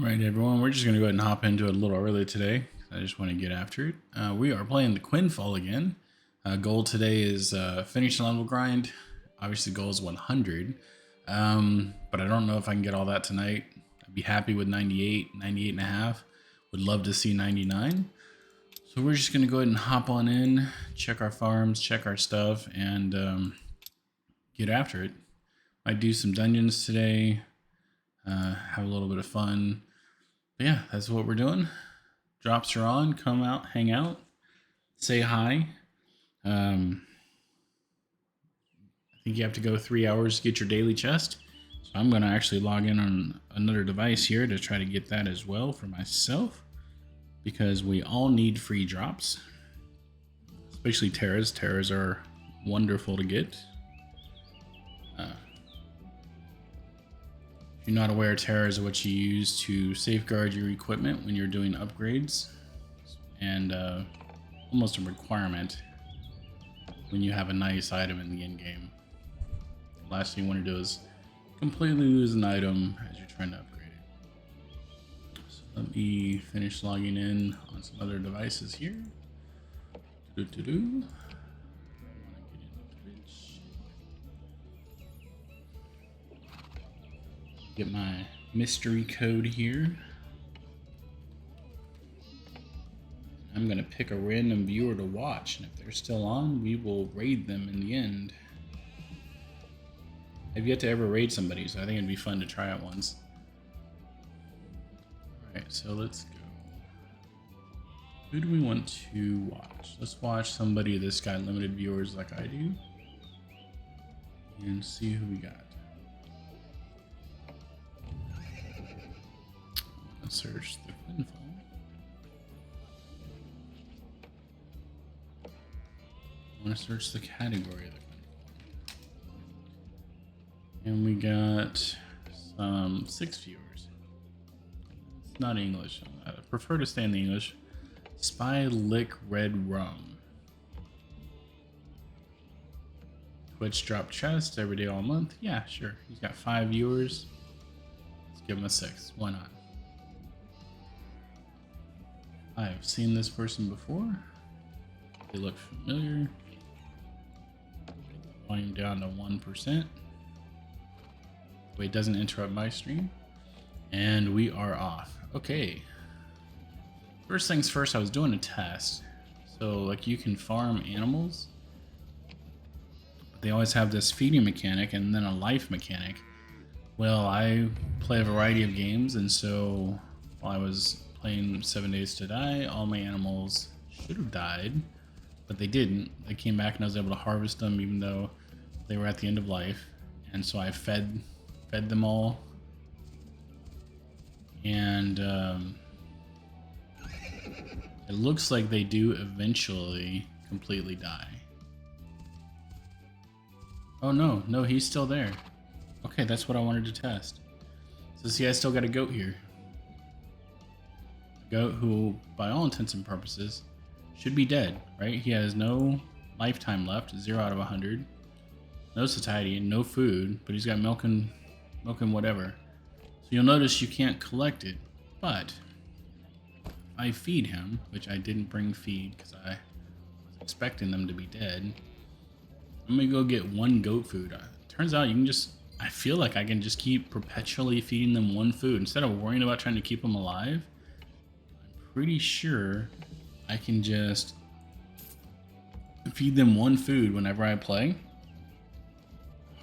Right, everyone, we're just going to go ahead and hop into it a little early today. I just want to get after it. We are playing the Quinfall again. Goal today is finish the level grind. Obviously, goal is 100. But I don't know if I can get all that tonight. I'd be happy with 98, 98 and a half. Would love to see 99. So we're just going to go ahead and hop on in, check our farms, check our stuff, and get after it. Might do some dungeons today, have a little bit of fun. But yeah, that's what we're doing. Drops are on. Come out, hang out, say hi. I think you have to go 3 hours to get your daily chest. So I'm going to actually log in on another device here to try to get that as well for myself, because we all need free drops, especially Terras. Terras are wonderful to get. If you're not aware, Terras are what you use to safeguard your equipment when you're doing upgrades, and almost a requirement when you have a nice item in the end game. Last thing you want to do is completely lose an item as you're trying to upgrade it. So let me finish logging in on some other devices here. Get my mystery code here. I'm going to pick a random viewer to watch, and if they're still on, we will raid them in the end. I've yet to ever raid somebody, so I think it'd be fun to try it once. Alright, so let's go. Who do we want to watch? Let's watch somebody that's got limited viewers like I do, and see who we got. Let's search the Quinfall. I want to search the category of the Quinfall. And we got some 6 viewers. It's not English. I prefer to stay in the English. Spy Lick Red Rum. Twitch drop chest every day all month. Yeah, sure. He's got 5 viewers. Let's give him a 6. Why not? I've seen this person before. They look familiar. Get the volume down to 1%. So it doesn't interrupt my stream. And we are off. Okay. First things first, I was doing a test. So like you can farm animals, but they always have this feeding mechanic and then a life mechanic. Well, I play a variety of games, and so while I was playing 7 Days to Die, all my animals should have died, but they didn't. They came back and I was able to harvest them even though they were at the end of life. And so I fed them all. And it looks like they do eventually completely die. Oh no, he's still there. Okay, that's what I wanted to test. So see, I still got a goat here. Goat who, by all intents and purposes, should be dead, right? He has no lifetime left, 0 out of 100. No satiety, no food, but he's got milk and whatever. So you'll notice you can't collect it, but if I feed him, which I didn't bring feed because I was expecting them to be dead, I'm gonna go get 1 goat food. Turns out you can just, I feel like I can just keep perpetually feeding them 1 food instead of worrying about trying to keep them alive. Pretty sure I can just feed them 1 food whenever I play,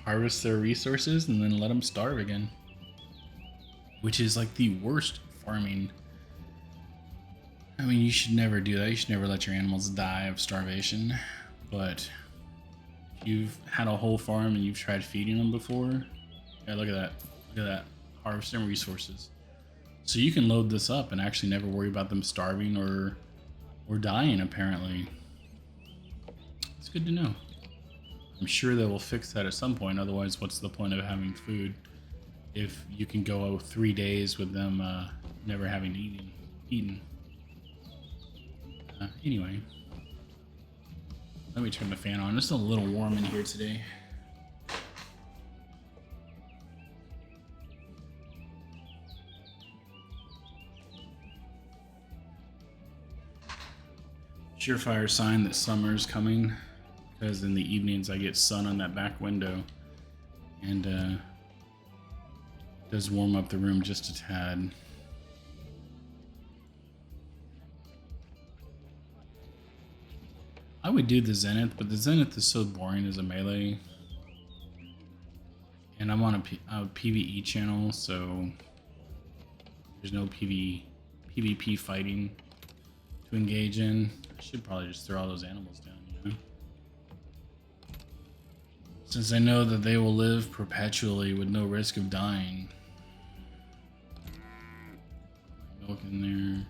harvest their resources, and then let them starve again, which is like the worst farming. I mean, you should never do that. You should never let your animals die of starvation, but if you've had a whole farm and you've tried feeding them before, yeah, look at that, harvesting resources. So you can load this up and actually never worry about them starving or dying, apparently. It's good to know. I'm sure they will fix that at some point, otherwise what's the point of having food if you can go 3 days with them never having eaten. Anyway, let me turn the fan on. It's a little warm in here today. surefire sign that summer's coming, because in the evenings I get sun on that back window, and it does warm up the room just a tad. I would do the Zenith, but the Zenith is so boring as a melee. And I'm on a PvE channel, so there's no PvP fighting to engage in. I should probably just throw all those animals down, you know? Since I know that they will live perpetually with no risk of dying. Milk in there.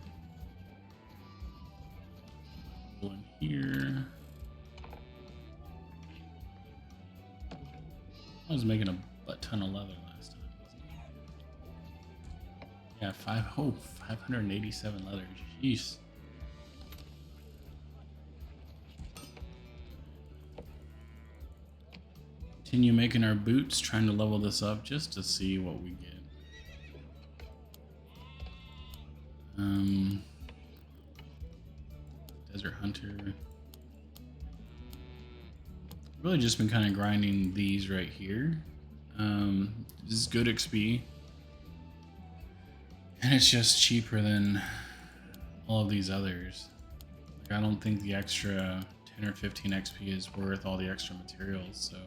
Pull in here. I was making a butt ton of leather last time, wasn't I? Yeah, 587 leather. Jeez. Continue making our boots, trying to level this up just to see what we get. Desert Hunter. Really just been kind of grinding these right here. This is good XP. And it's just cheaper than all of these others. Like, I don't think the extra 10 or 15 XP is worth all the extra materials, so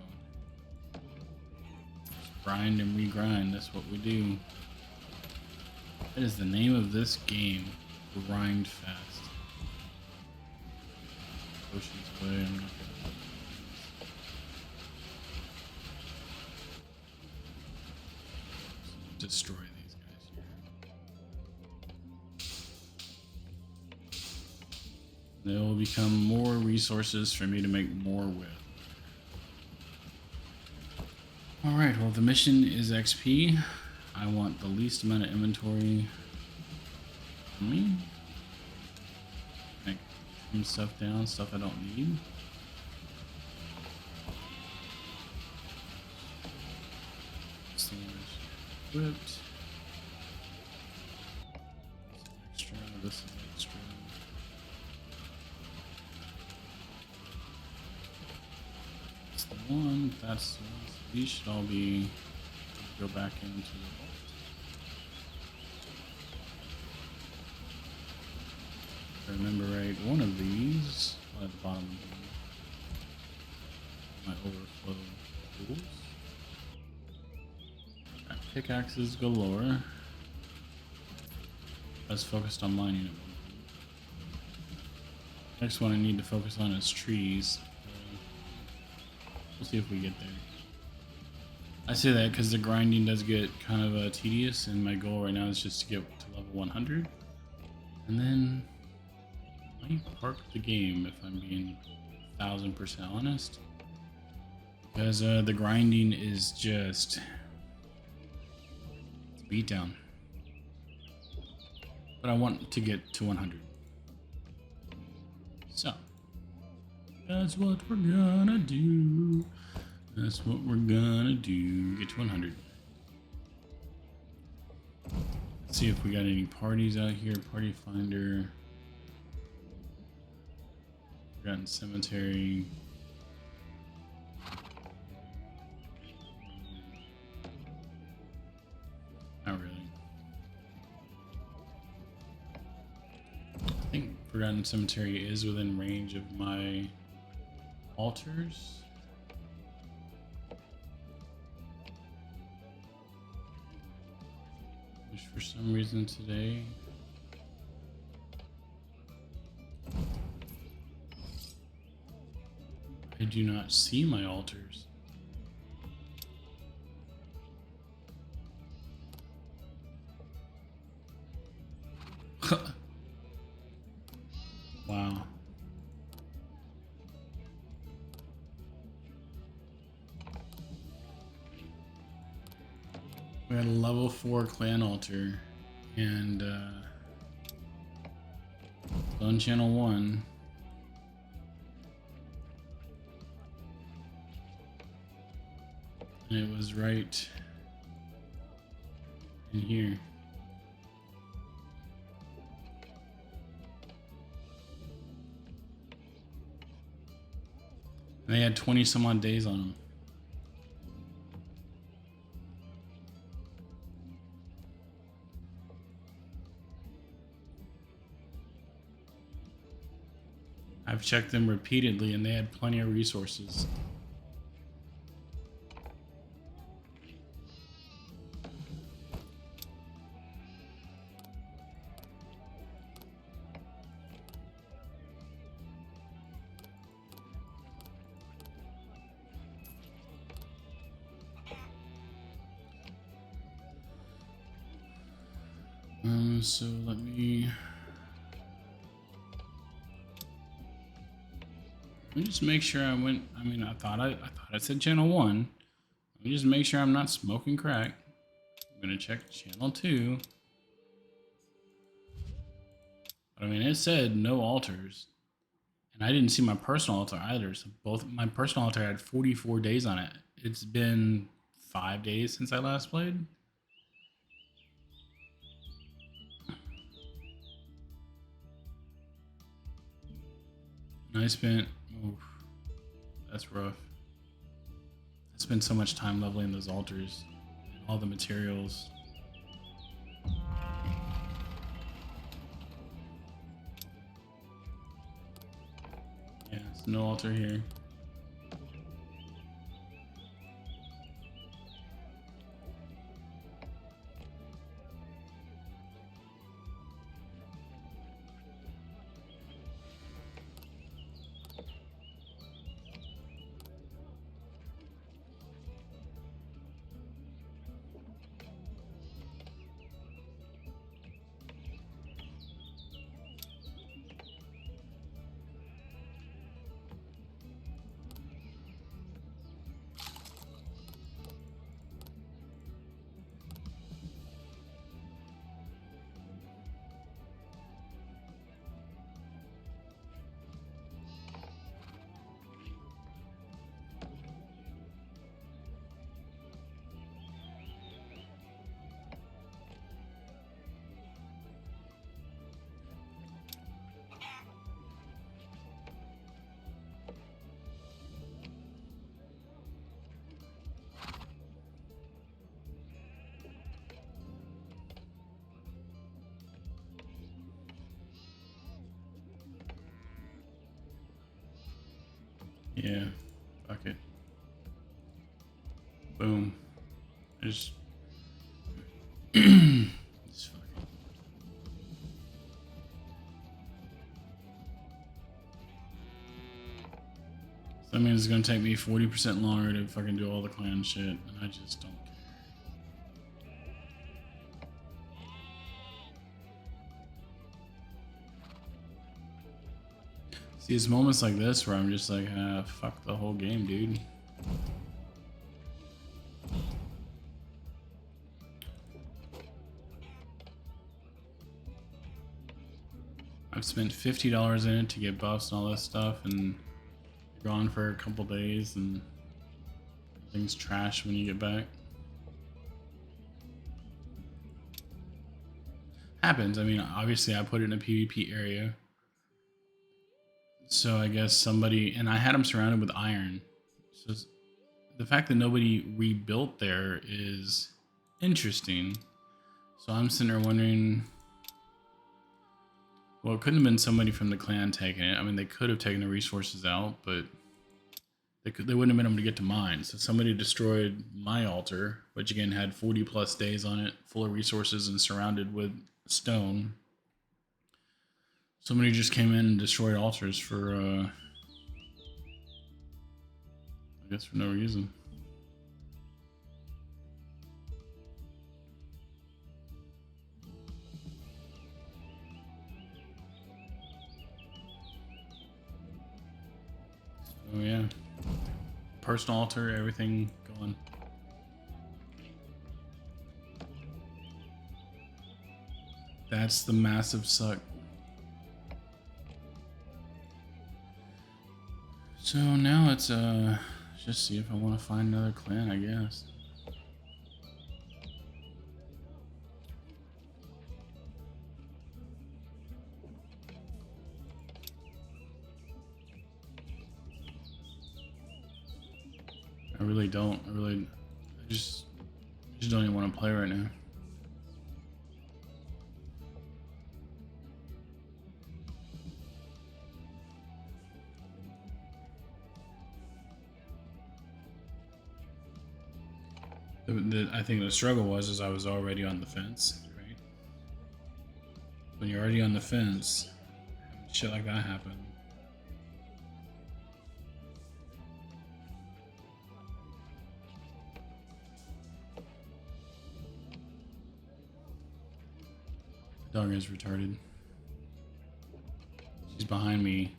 just grind and regrind, that's what we do. That is the name of this game, Grind Fast. Potions away, I'm not gonna destroy these guys here. There will become more resources for me to make more with. Alright, well the mission is XP. I want the least amount of inventory for me. Like, trim stuff down, stuff I don't need. Equipped. Extra, this is extra. That's the one, that's the one. So these should all be, go back into the vault. If I remember right, one of these, at the bottom of my overflow tools. Pickaxes galore. I was focused on mining at one point. Next one I need to focus on is trees. We'll see if we get there. I say that because the grinding does get kind of tedious, and my goal right now is just to get to level 100. And then I might park the game if I'm being 1000% honest. Because the grinding is just beat down. But I want to get to 100. So that's what we're gonna do. That's what we're gonna do. Get to 100. Let's see if we got any parties out here. Party finder. Forgotten cemetery. Not really. I think Forgotten Cemetery is within range of my altars. Which for some reason today I do not see my altars. Wow. We had a level 4 clan altar and on channel 1. And it was right in here. And they had 20 some odd days on them. I've checked them repeatedly and they had plenty of resources. So let me just make sure I went. I mean, I thought I said channel 1. Let me just make sure I'm not smoking crack. I'm gonna check channel 2. But I mean, it said no altars, and I didn't see my personal altar either. So both my personal altar had 44 days on it. It's been 5 days since I last played. And I spent, oof, that's rough. I spent so much time leveling those altars and all the materials. Yeah, there's no altar here. Yeah, fuck it. Boom. Just fuck it. So that means it's gonna take me 40% longer to fucking do all the clan shit, and I just don't care. See, it's moments like this where I'm just like, ah, fuck the whole game, dude. I've spent $50 in it to get buffs and all this stuff, and gone for a couple days, and things trash when you get back. Happens. I mean, obviously I put it in a PvP area. So I guess somebody, and I had them surrounded with iron. So the fact that nobody rebuilt there is interesting. So I'm sitting there wondering, well, it couldn't have been somebody from the clan taking it. I mean, they could have taken the resources out, but they wouldn't have been able to get to mine. So somebody destroyed my altar, which again had 40 plus days on it, full of resources and surrounded with stone. Somebody just came in and destroyed altars for, I guess for no reason. So yeah, personal altar, everything going. That's the massive suck. So now it's just see if I want to find another clan, I guess. I really don't. I just don't even want to play right now. I think the struggle was I was already on the fence, right? When you're already on the fence, shit like that happen. The dog is retarded. She's behind me.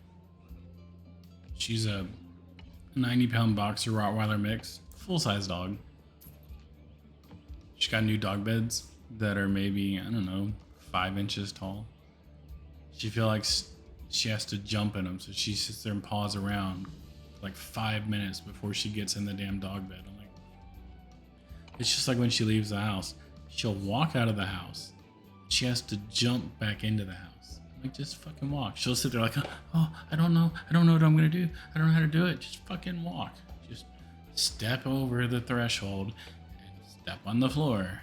She's a 90-pound boxer Rottweiler mix, full-size dog. She's got new dog beds that are maybe, I don't know, 5 inches tall. She feels like she has to jump in them, so she sits there and paws around for like 5 minutes before she gets in the damn dog bed. I'm like, it's just like when she leaves the house. She'll walk out of the house. She has to jump back into the house. I'm like, just fucking walk. She'll sit there like, oh, I don't know what I'm gonna do. I don't know how to do it. Just fucking walk. Just step over the threshold. Step on the floor.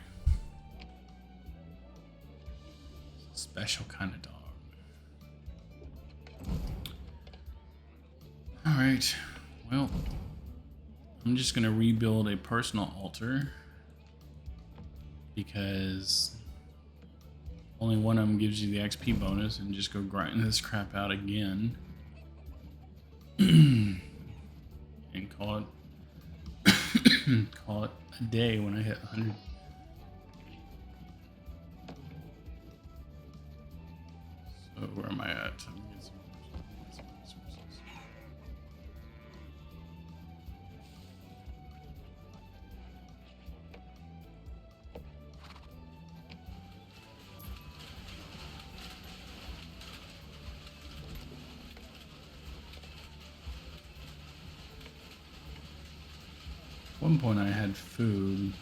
Special kind of dog. Alright, well, I'm just gonna rebuild a personal altar because only one of them gives you the XP bonus, and just go grind this crap out again. And call it a day when I hit 100. So where am I at? I'm gonna get some resources. At one point I had food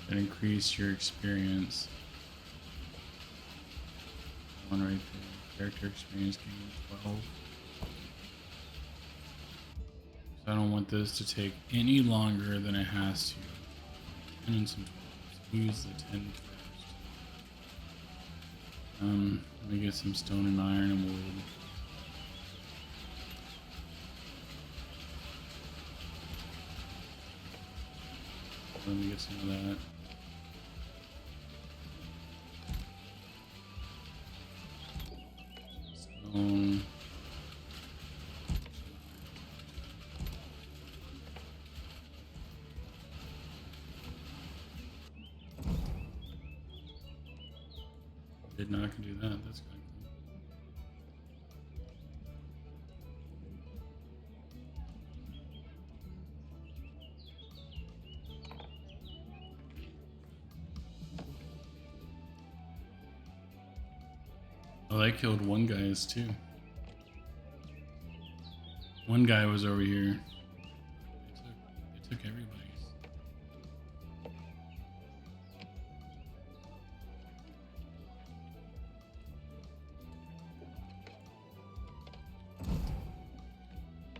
that increased your experience. One right there. Character experience gain 12. So I don't want this to take any longer than it has to. 10 and some 12. Use the 10 first. Let me get some stone and iron and wood. Let me get some of that. Stone. Did not do that. That's kind of cool. Oh, they killed one guy's too. One guy was over here. They took everybody's.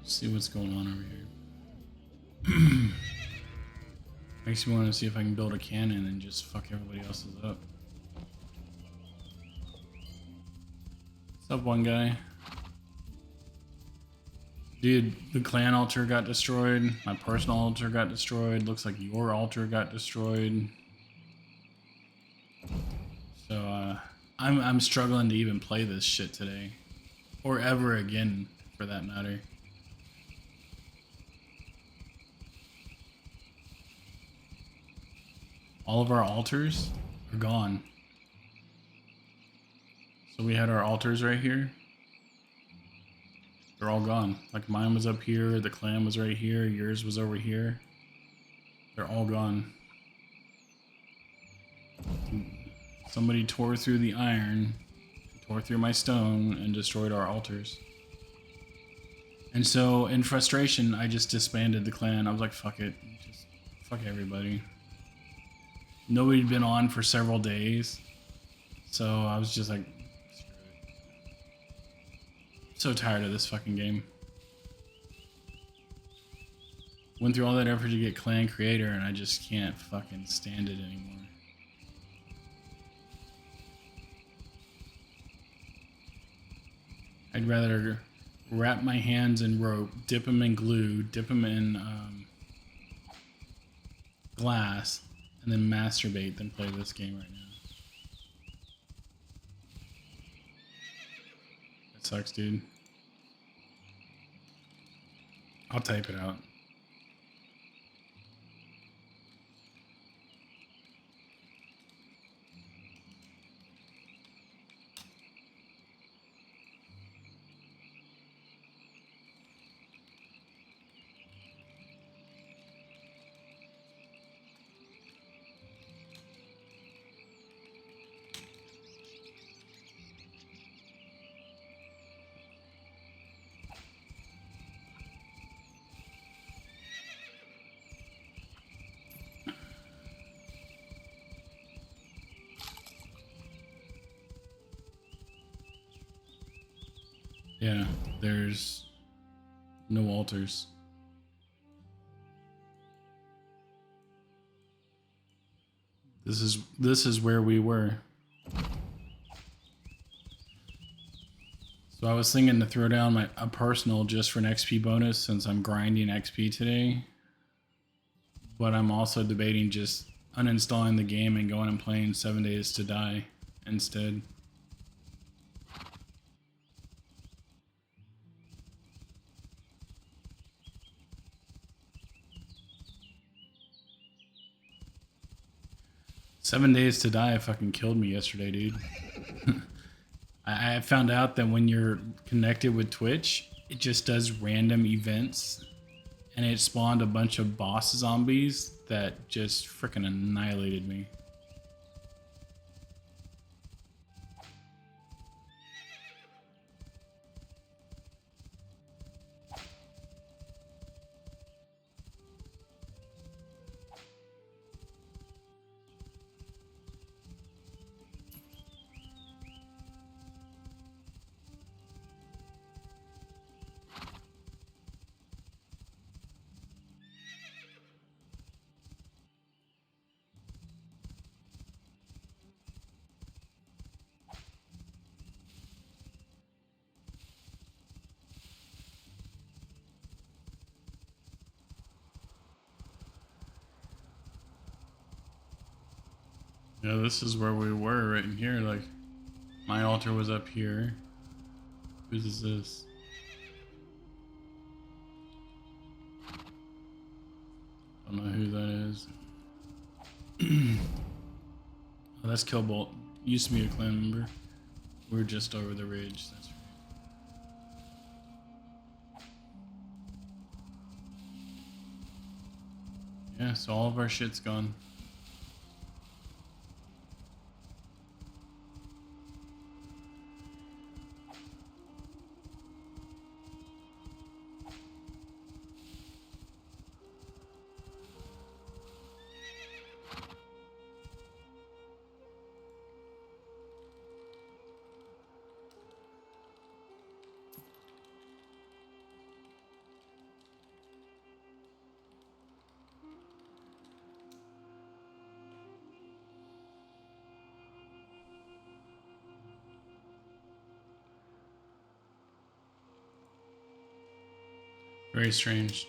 See what's going on over here. Makes me want to see if I can build a cannon and just fuck everybody else's up. What's up, one guy? Dude, the clan altar got destroyed. My personal altar got destroyed. Looks like your altar got destroyed. So, I'm struggling to even play this shit today. Or ever again, for that matter. All of our altars are gone. So we had our altars right here. They're all gone. Like mine was up here, the clan was right here, yours was over here. They're all gone. Somebody tore through the iron, tore through my stone, and destroyed our altars. And so, in frustration, I just disbanded the clan. I was like, fuck it. Just fuck everybody. Nobody'd been on for several days. So I was just like, screw it. So tired of this fucking game. Went through all that effort to get clan creator, and I just can't fucking stand it anymore. I'd rather wrap my hands in rope, dip them in glue, dip them in glass, and then masturbate than play this game right now. That sucks, dude. I'll type it out. Yeah, there's no altars. This is where we were. So I was thinking to throw down a personal just for an XP bonus since I'm grinding XP today. But I'm also debating just uninstalling the game and going and playing 7 Days to Die instead. "7 Days to Die" fucking killed me yesterday, dude. I found out that when you're connected with Twitch, it just does random events, and it spawned a bunch of boss zombies that just freaking annihilated me. Yeah, this is where we were, right in here. Like, my altar was up here. Whose is this? I don't know who that is. Oh, that's Killbolt. Used to be a clan member. We're just over the ridge. That's right. Yeah, so all of our shit's gone. Very strange.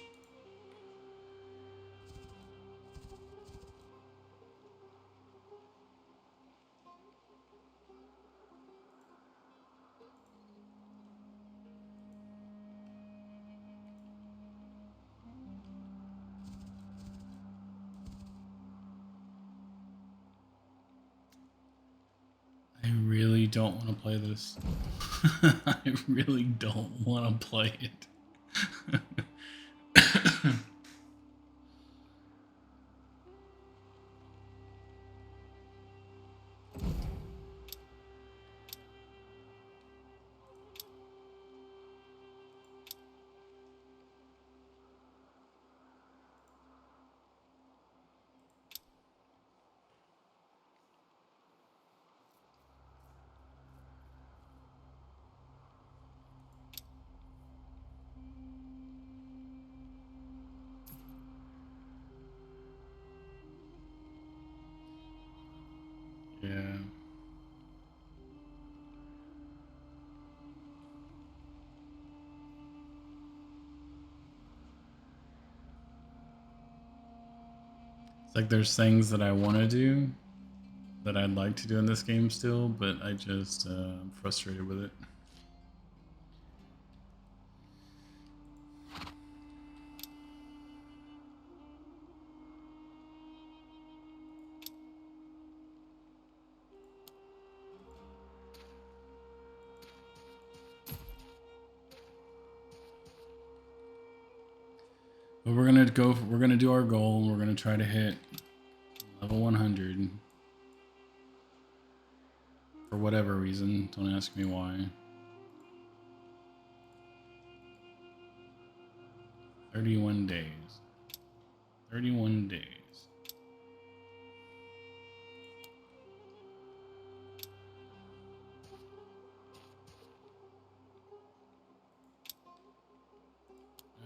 I really don't want to play this. I really don't want to play it. It's like there's things that I want to do that I'd like to do in this game still, but I just I'm frustrated with it. But we're gonna do our goal. We're gonna try to hit level 100 for whatever reason. Don't ask me why. 31 days. 31 days.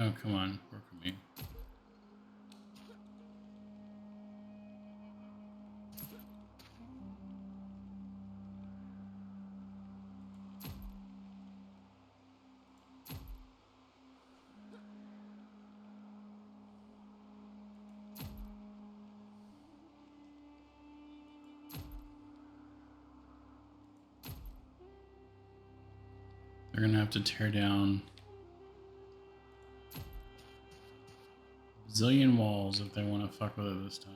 Oh, come on. Work with me. They're gonna have to tear down a zillion walls if they want to fuck with it this time.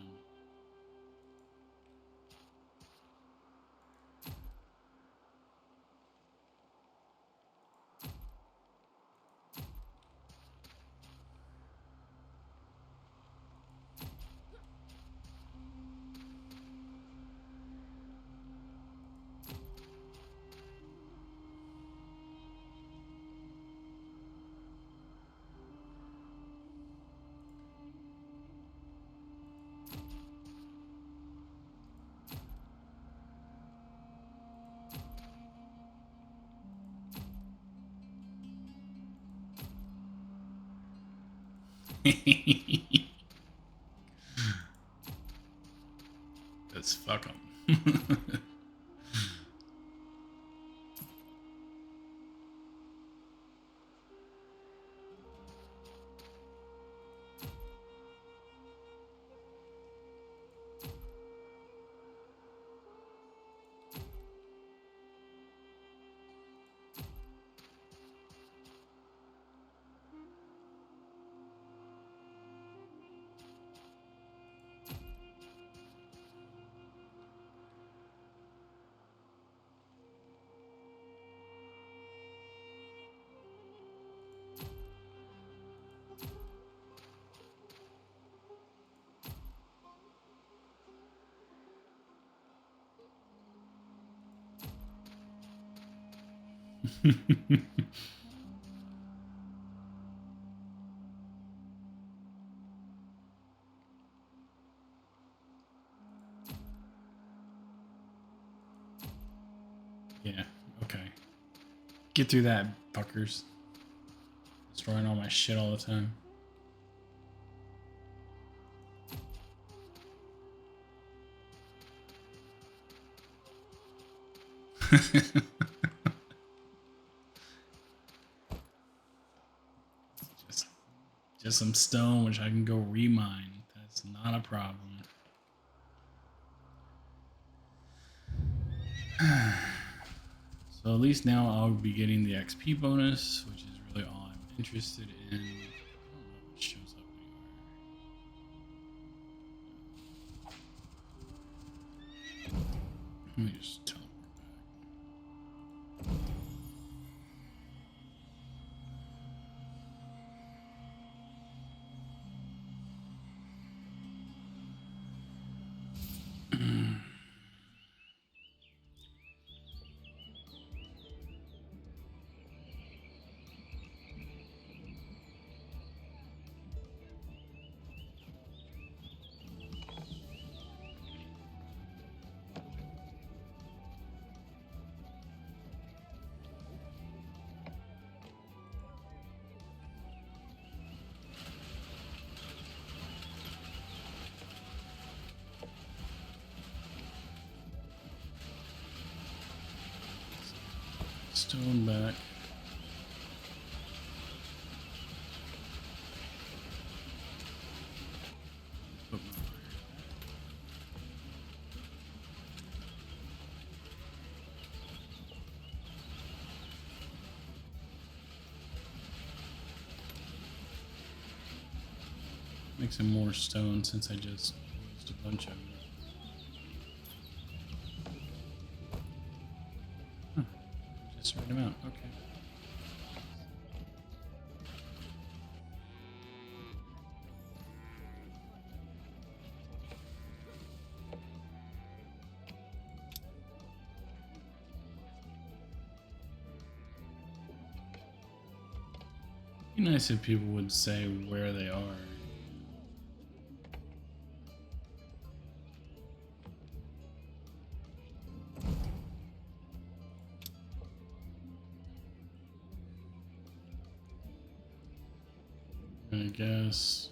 Let's fuck them. Yeah, okay. Get through that, fuckers. Destroying all my shit all the time. just some stone which I can go remine. That's not a problem. So at least now I'll be getting the XP bonus, which is really all I'm interested in. I don't know if it shows up anywhere. Let me just teleport back. Stone back. Put my Make some more stone since I just used a bunch of it. Huh. Just right them out. Okay. It'd be nice if people would say where they are. I guess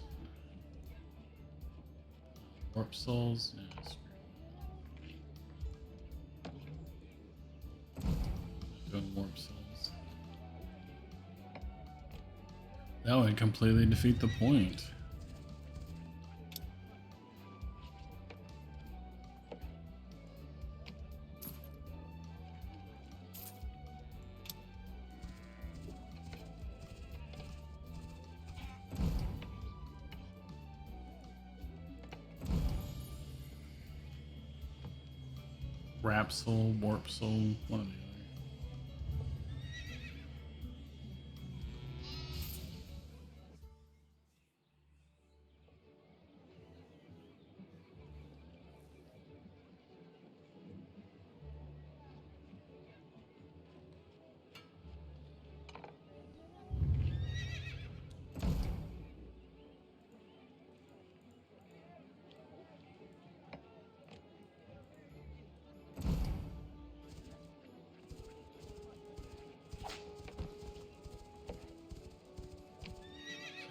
warp souls. Yeah, doing warp souls. That would completely defeat the point. Wrap soul, warp soul, one of the other.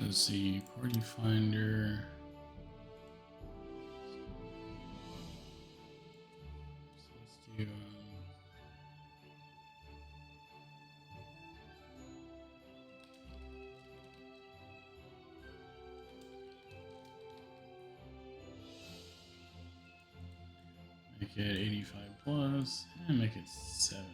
Let's see, party finder. So let's do make it 85 plus and make it 7.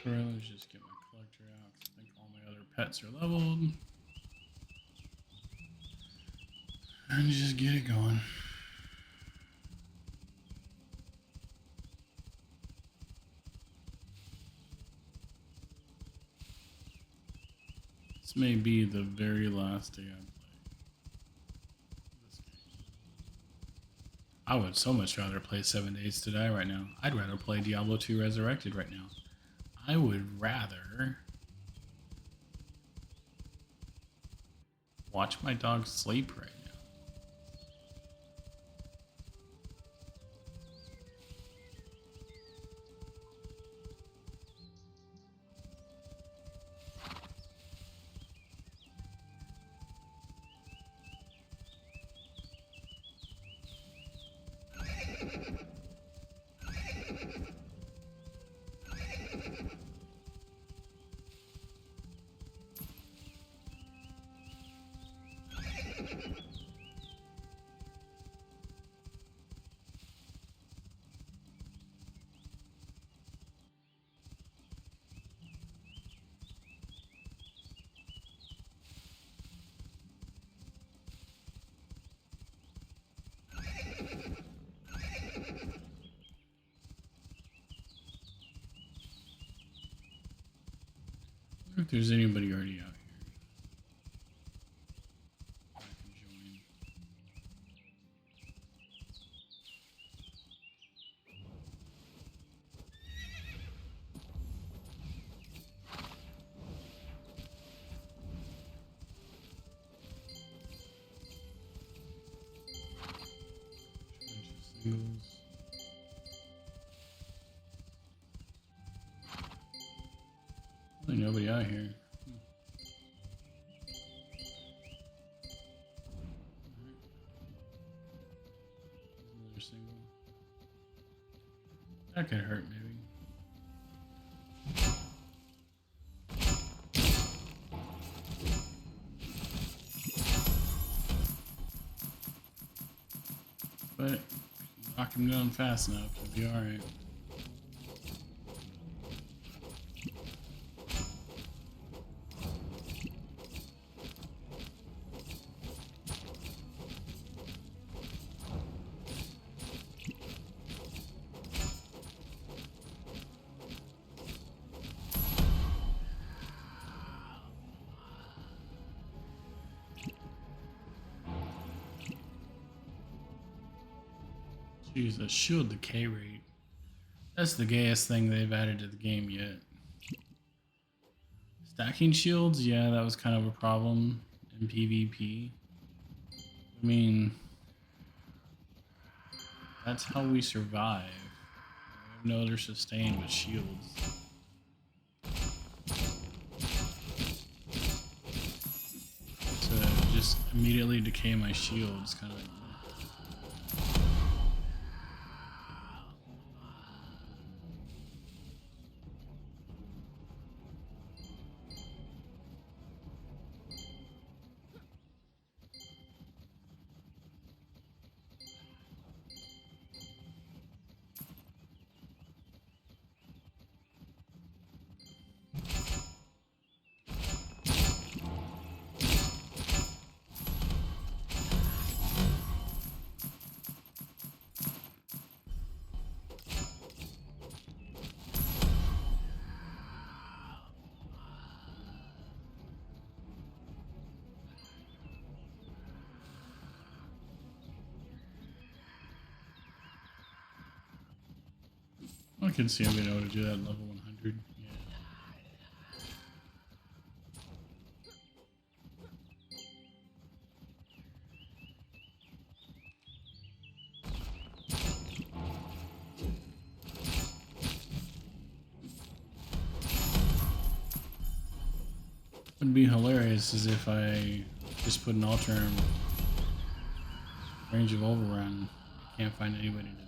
Let's just get my collector out. I think all my other pets are leveled. And just get it going. This may be the very last day I play this game. I would so much rather play 7 Days to Die right now. I'd rather play Diablo 2 Resurrected right now. I would rather watch my dog sleep right now. I wonder if there's anybody already out here. I can join. Bunch of singles. Really nobody out here. Another single. That could hurt maybe. but knock him down fast enough, he'll be alright. Jesus, shield decay rate. That's the gayest thing they've added to the game yet. Stacking shields, yeah, that was kind of a problem in PvP. I mean, that's how we survive. We have no other sustain but shields. To just immediately decay my shields, kind of like. I can see I'm being able to do that at level 100. Yeah. What'd be hilarious is if I just put an altar in range of overrun. I can't find anybody to do it.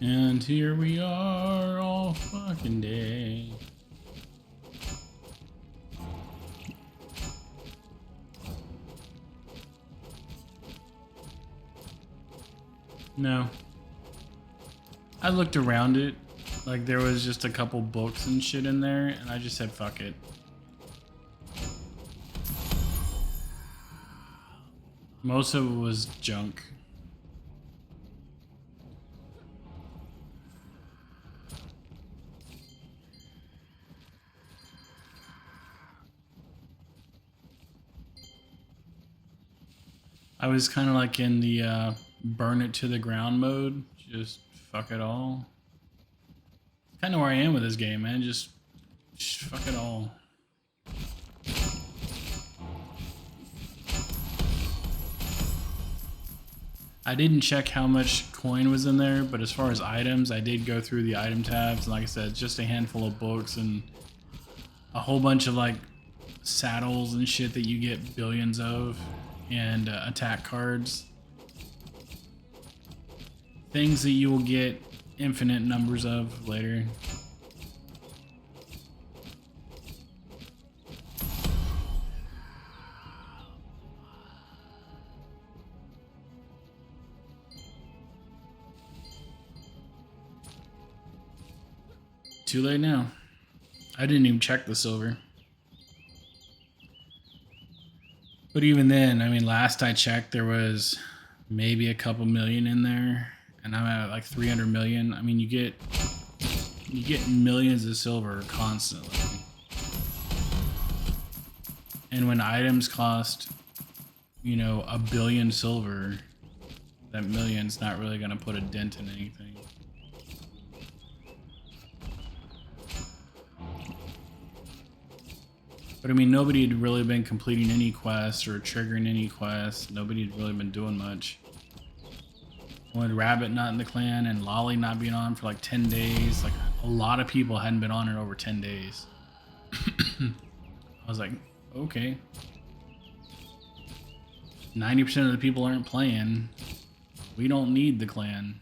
And here we are all fucking day. No. I looked around it, like there was just a couple books and shit in there, and I just said fuck it. Most of it was junk. I was kind of like in the burn it to the ground mode, just fuck it all. Kind of where I am with this game, man. Just fuck it all. I didn't check how much coin was in there, but as far as items, I did go through the item tabs. And like I said, just a handful of books and a whole bunch of like saddles and shit that you get billions of, and attack cards. Things that you will get infinite numbers of later. Too late now. I didn't even check the silver. But even then, I mean, last I checked, there was maybe a couple million in there, and I'm at like 300 million. I mean, you get millions of silver constantly. And when items cost, you know, 1 billion silver, that million's not really going to put a dent in anything. But I mean, nobody had really been completing any quests or triggering any quests. Nobody had really been doing much. With Rabbit not in the clan and Lolly not being on for like 10 days, like a lot of people hadn't been on it over 10 days. I was like, okay. 90% of the people aren't playing. We don't need the clan.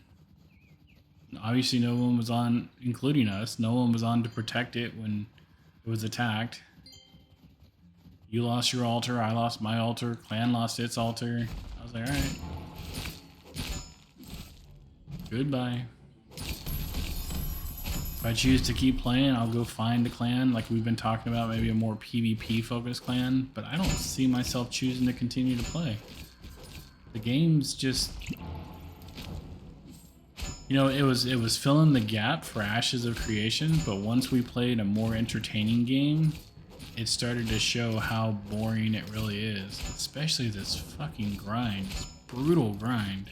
Obviously, no one was on, including us, no one was on to protect it when it was attacked. You lost your altar, I lost my altar, clan lost its altar. I was like, alright. Goodbye. If I choose to keep playing, I'll go find a clan, like we've been talking about, maybe a more PvP focused clan, but I don't see myself choosing to continue to play. The game's just, you know, it was filling the gap for Ashes of Creation, but once we played a more entertaining game, it started to show how boring it really is. Especially this fucking grind. This brutal grind.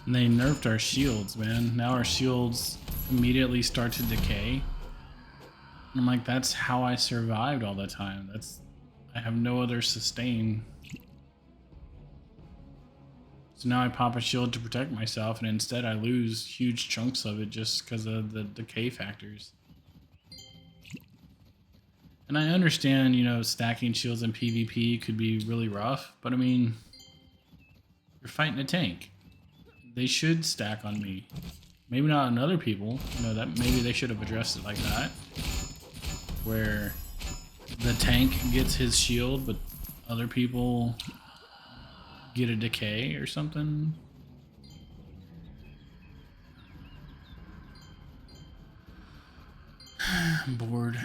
And they nerfed our shields, man. Now our shields immediately start to decay. And I'm like, that's how I survived all the time. I have no other sustain. So now I pop a shield to protect myself, and instead I lose huge chunks of it just because of the decay factors. And I understand, you know, stacking shields in PvP could be really rough, but I mean, you're fighting a tank. They should stack on me. Maybe not on other people. You know, that maybe they should have addressed it like that. Where the tank gets his shield, but other people get a decay or something. I'm bored.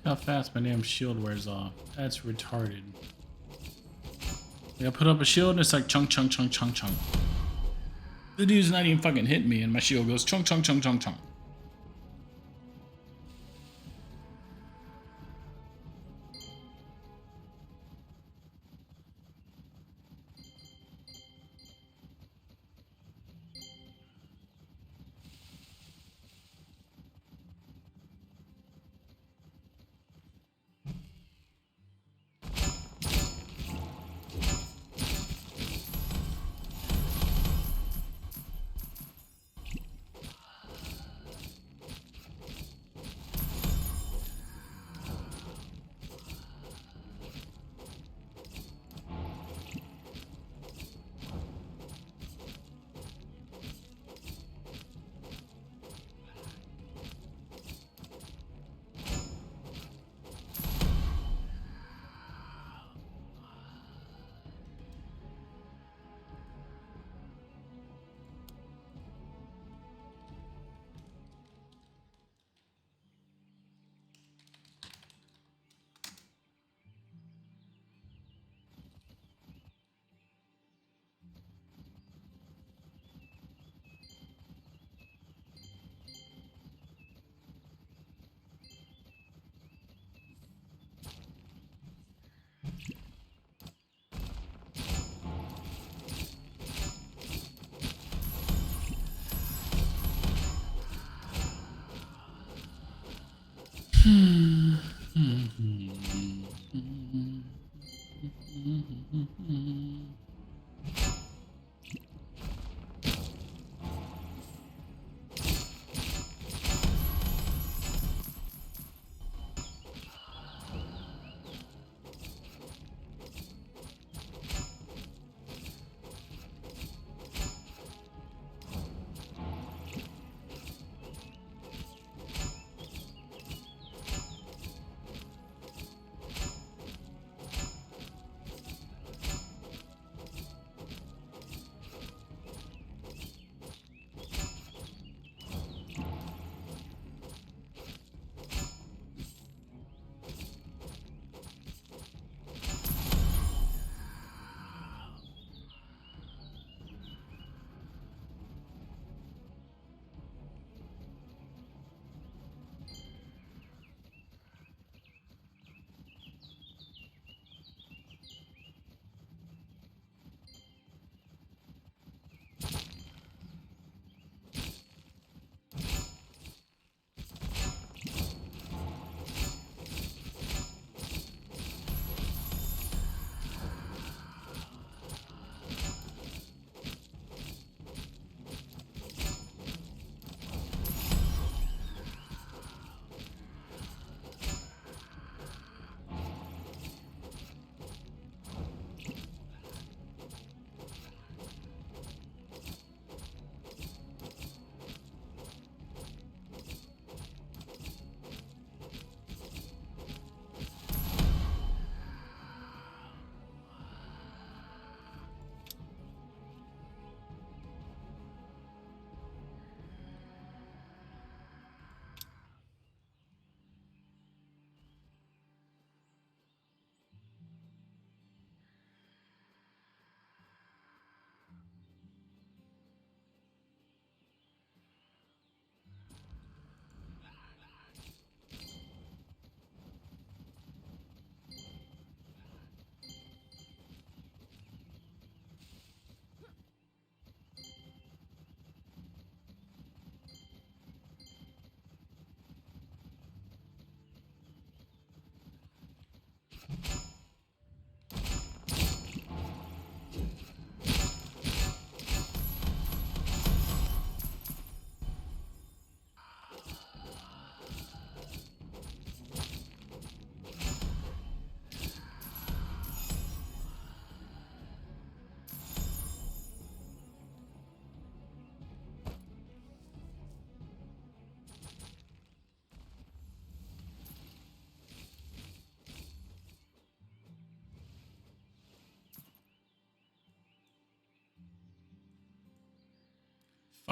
how fast my damn shield wears off. That's retarded. Like I put up a shield and it's like chunk, chunk, chunk, chunk, chunk. The dude's not even fucking hitting me and my shield goes chunk, chunk, chunk, chunk, chunk.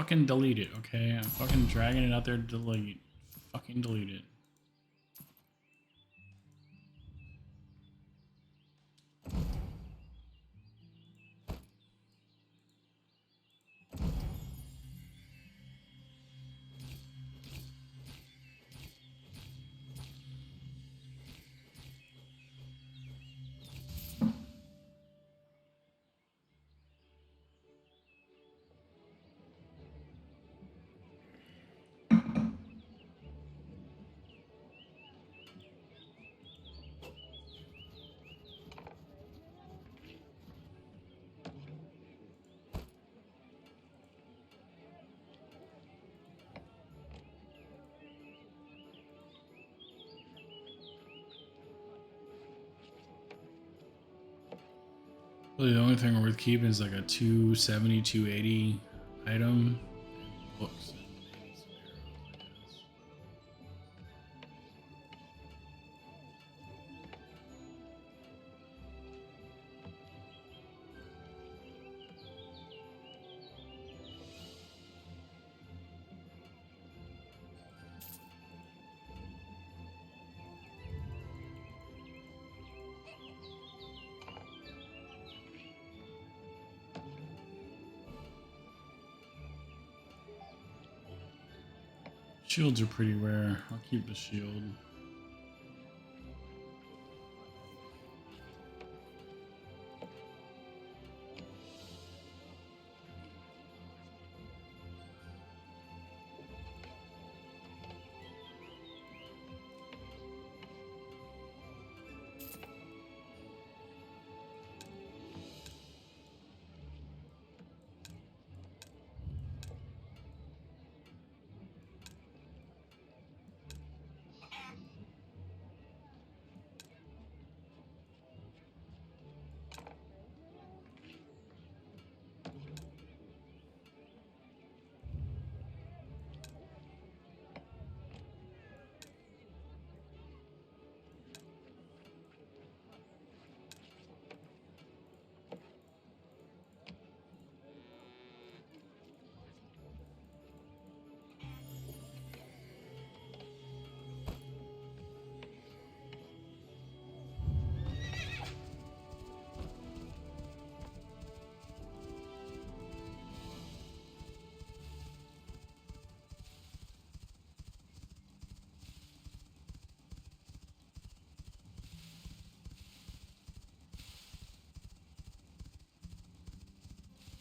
Fucking delete it, okay? I'm fucking dragging it out there. Delete. Fucking delete it. Really, the only thing worth keeping is like a 270, 280 item. And books and maybe some arrows, I guess. Shields are pretty rare. I'll keep the shield.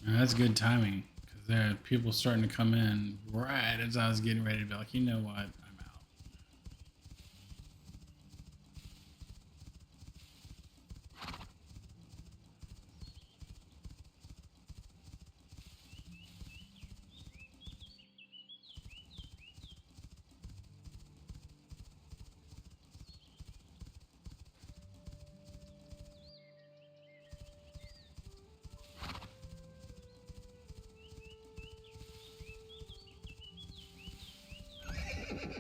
That's good timing because there are people starting to come in right as I was getting ready to be like, you know what, I'm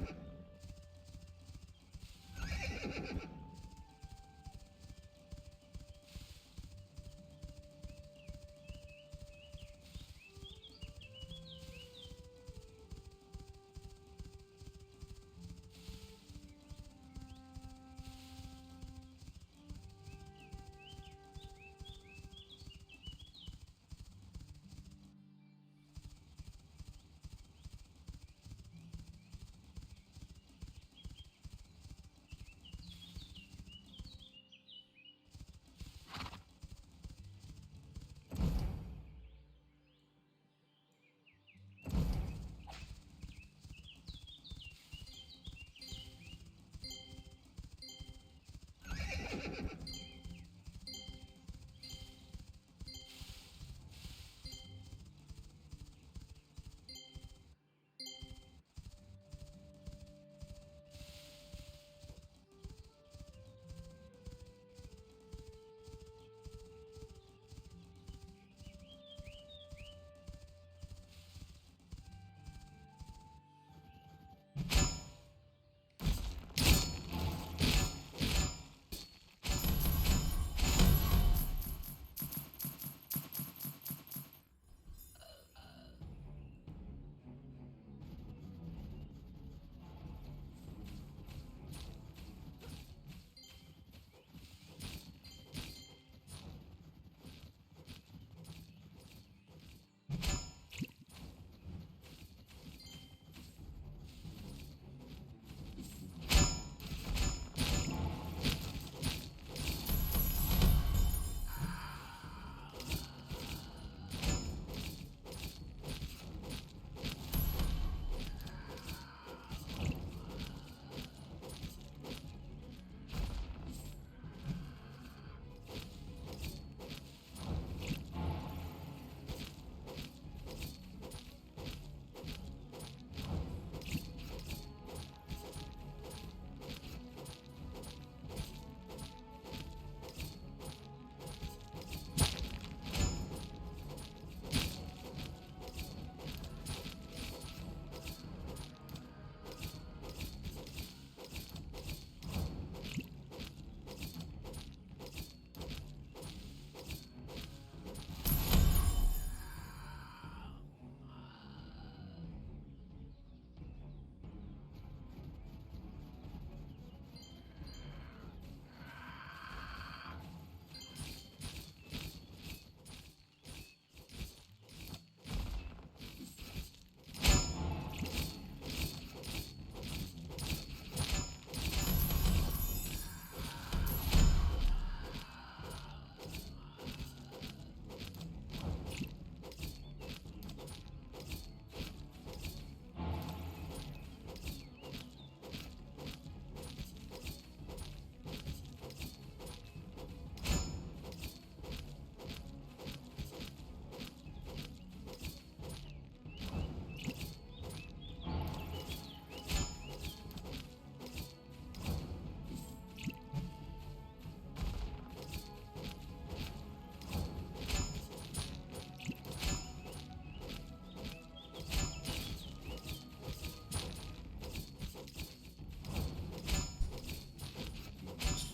out.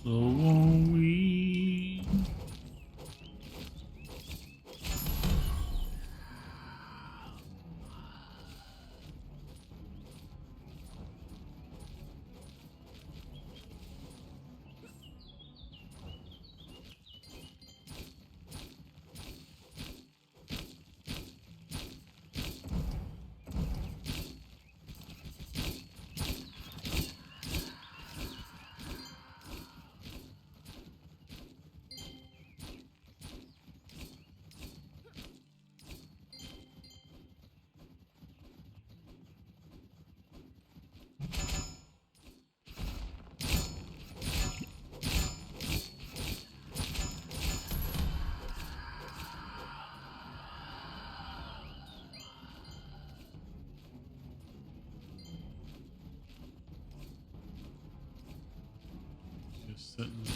So won't we? Just sitting there.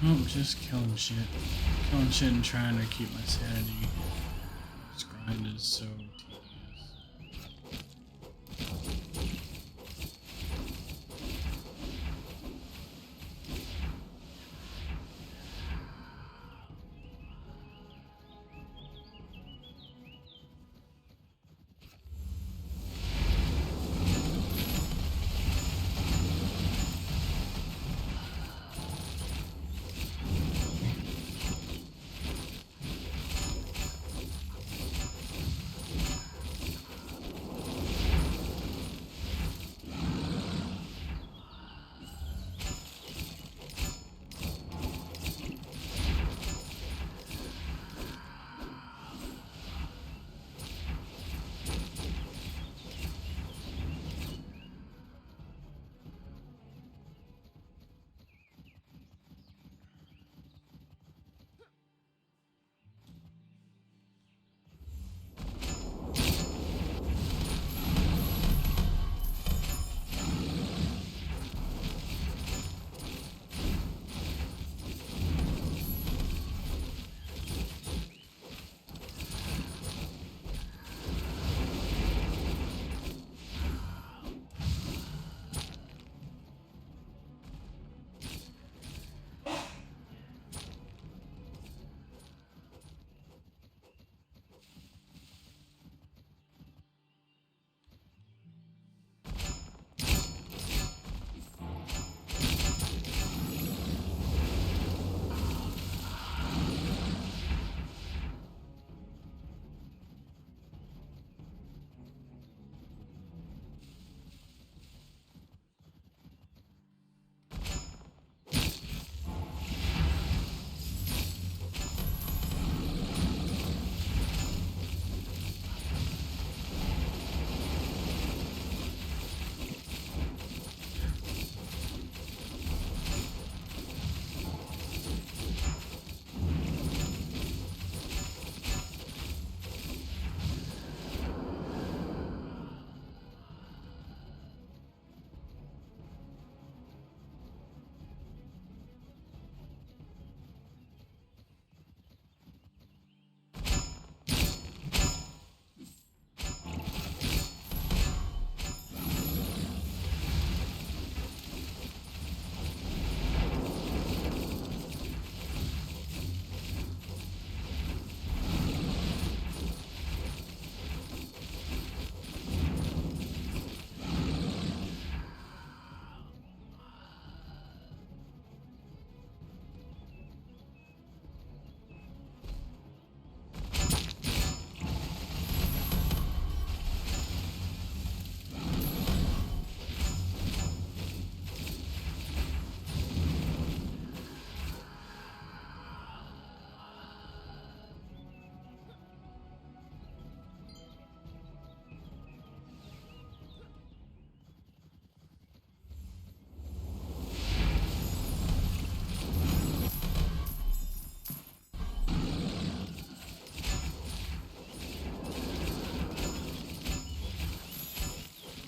Oh, just killing shit. Killing shit and trying to keep my sanity. This grind is so tedious.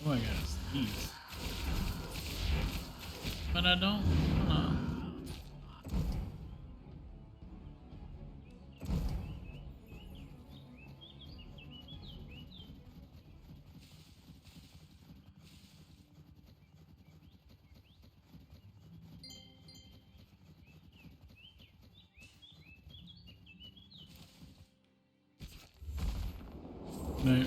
Oh, I gotta sneeze. But I don't. No.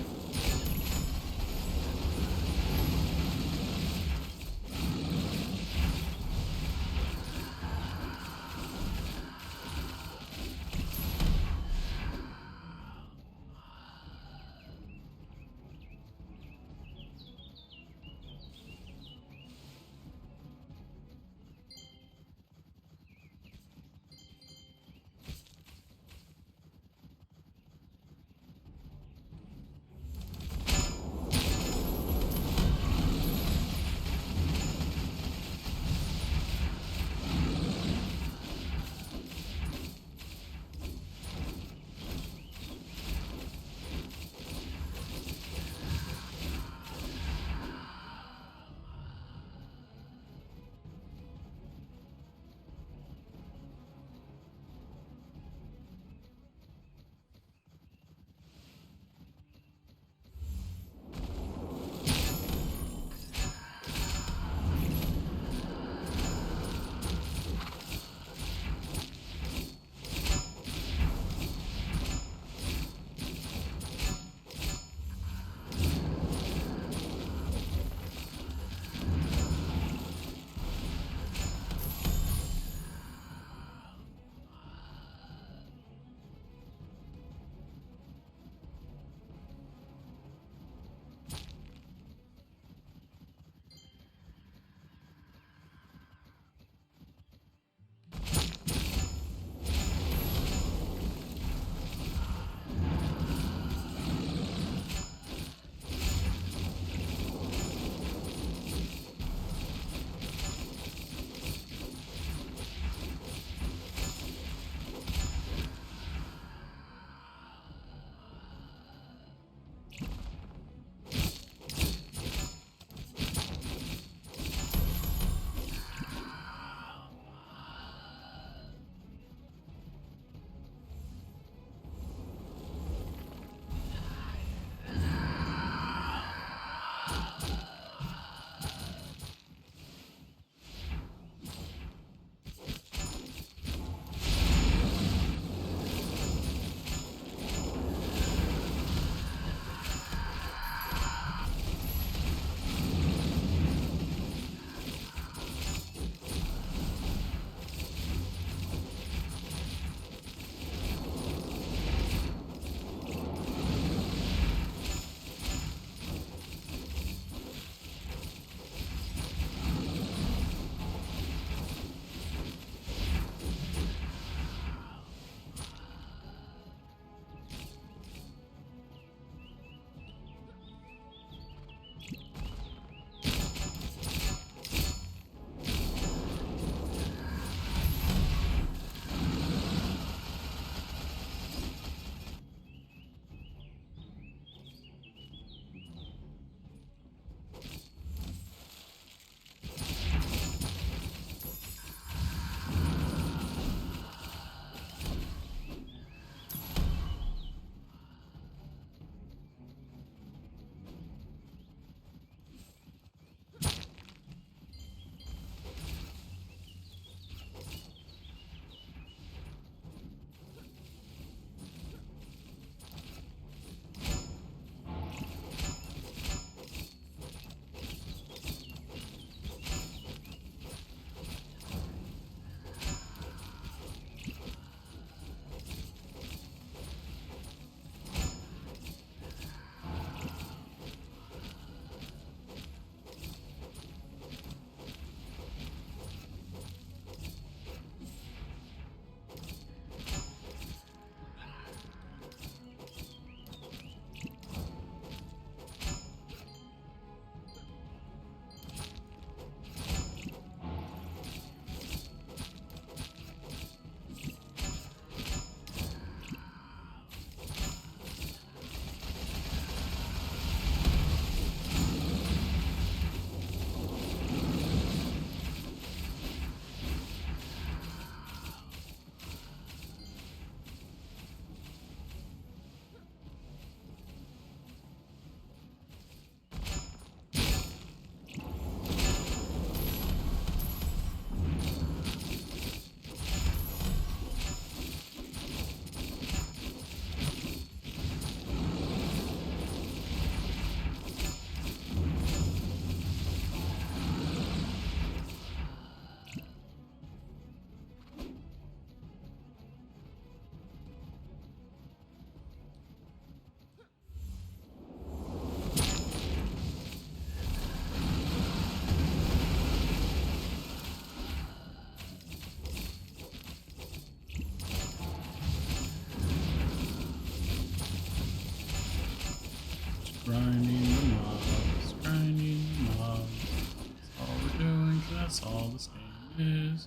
all this game is.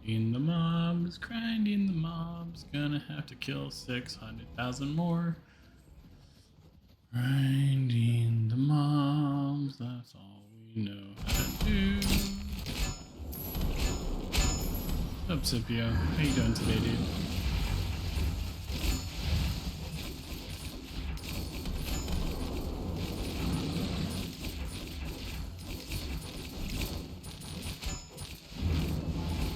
Grinding the mobs. Gonna have to kill 600,000 more. Grinding the mobs, that's all we know how to do. What's up, Scipio? How you doing today, dude?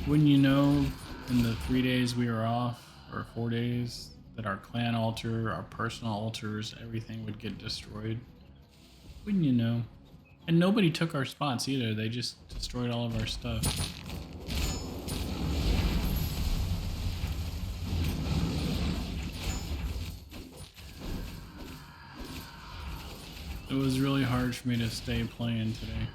Wouldn't you know, in the 3 days we were off, or 4 days, that our clan altar, our personal altars, everything would get destroyed? Wouldn't you know? And nobody took our spots either, they just destroyed all of our stuff. It was really hard for me to stay playing today.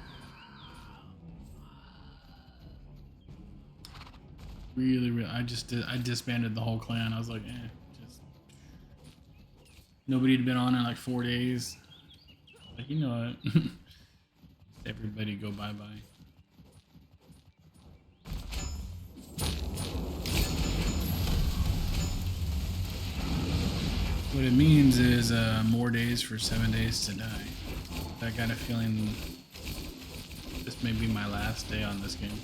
Really, I disbanded the whole clan. I was like, just nobody had been on in like 4 days. Like, you know what? Everybody go bye-bye. What it means is more days for 7 days to die. I got a feeling this may be my last day on this game.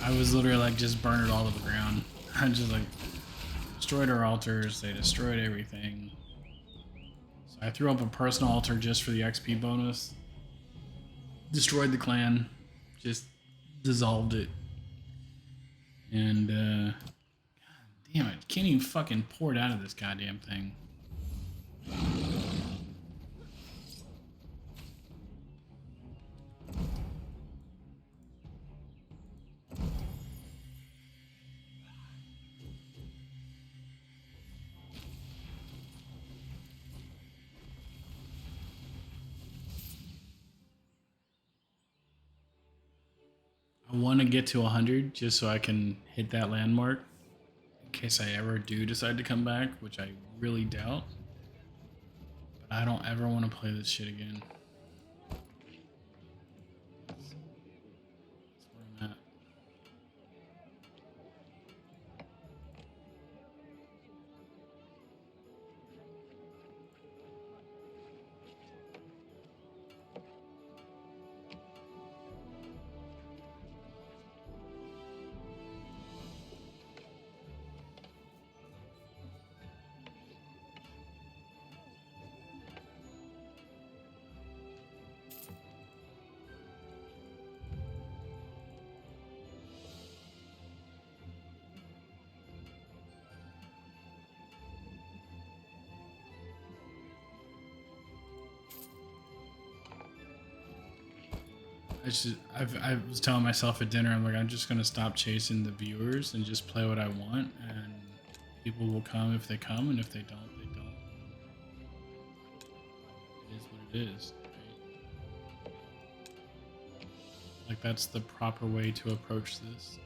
I was literally like, just burn it all to the ground. I just like destroyed our altars, they destroyed everything. So I threw up a personal altar just for the XP bonus. Destroyed the clan, just dissolved it. And God damn it, can't even fucking pour it out of this goddamn thing. I want to get to 100 just so I can hit that landmark in case I ever do decide to come back, which I really doubt. But I don't ever want to play this shit again. That's where I'm at. I was telling myself at dinner, I'm like, I'm just gonna stop chasing the viewers and just play what I want, and people will come if they come, and if they don't, they don't. It is what it is. Right? Like, that's the proper way to approach this.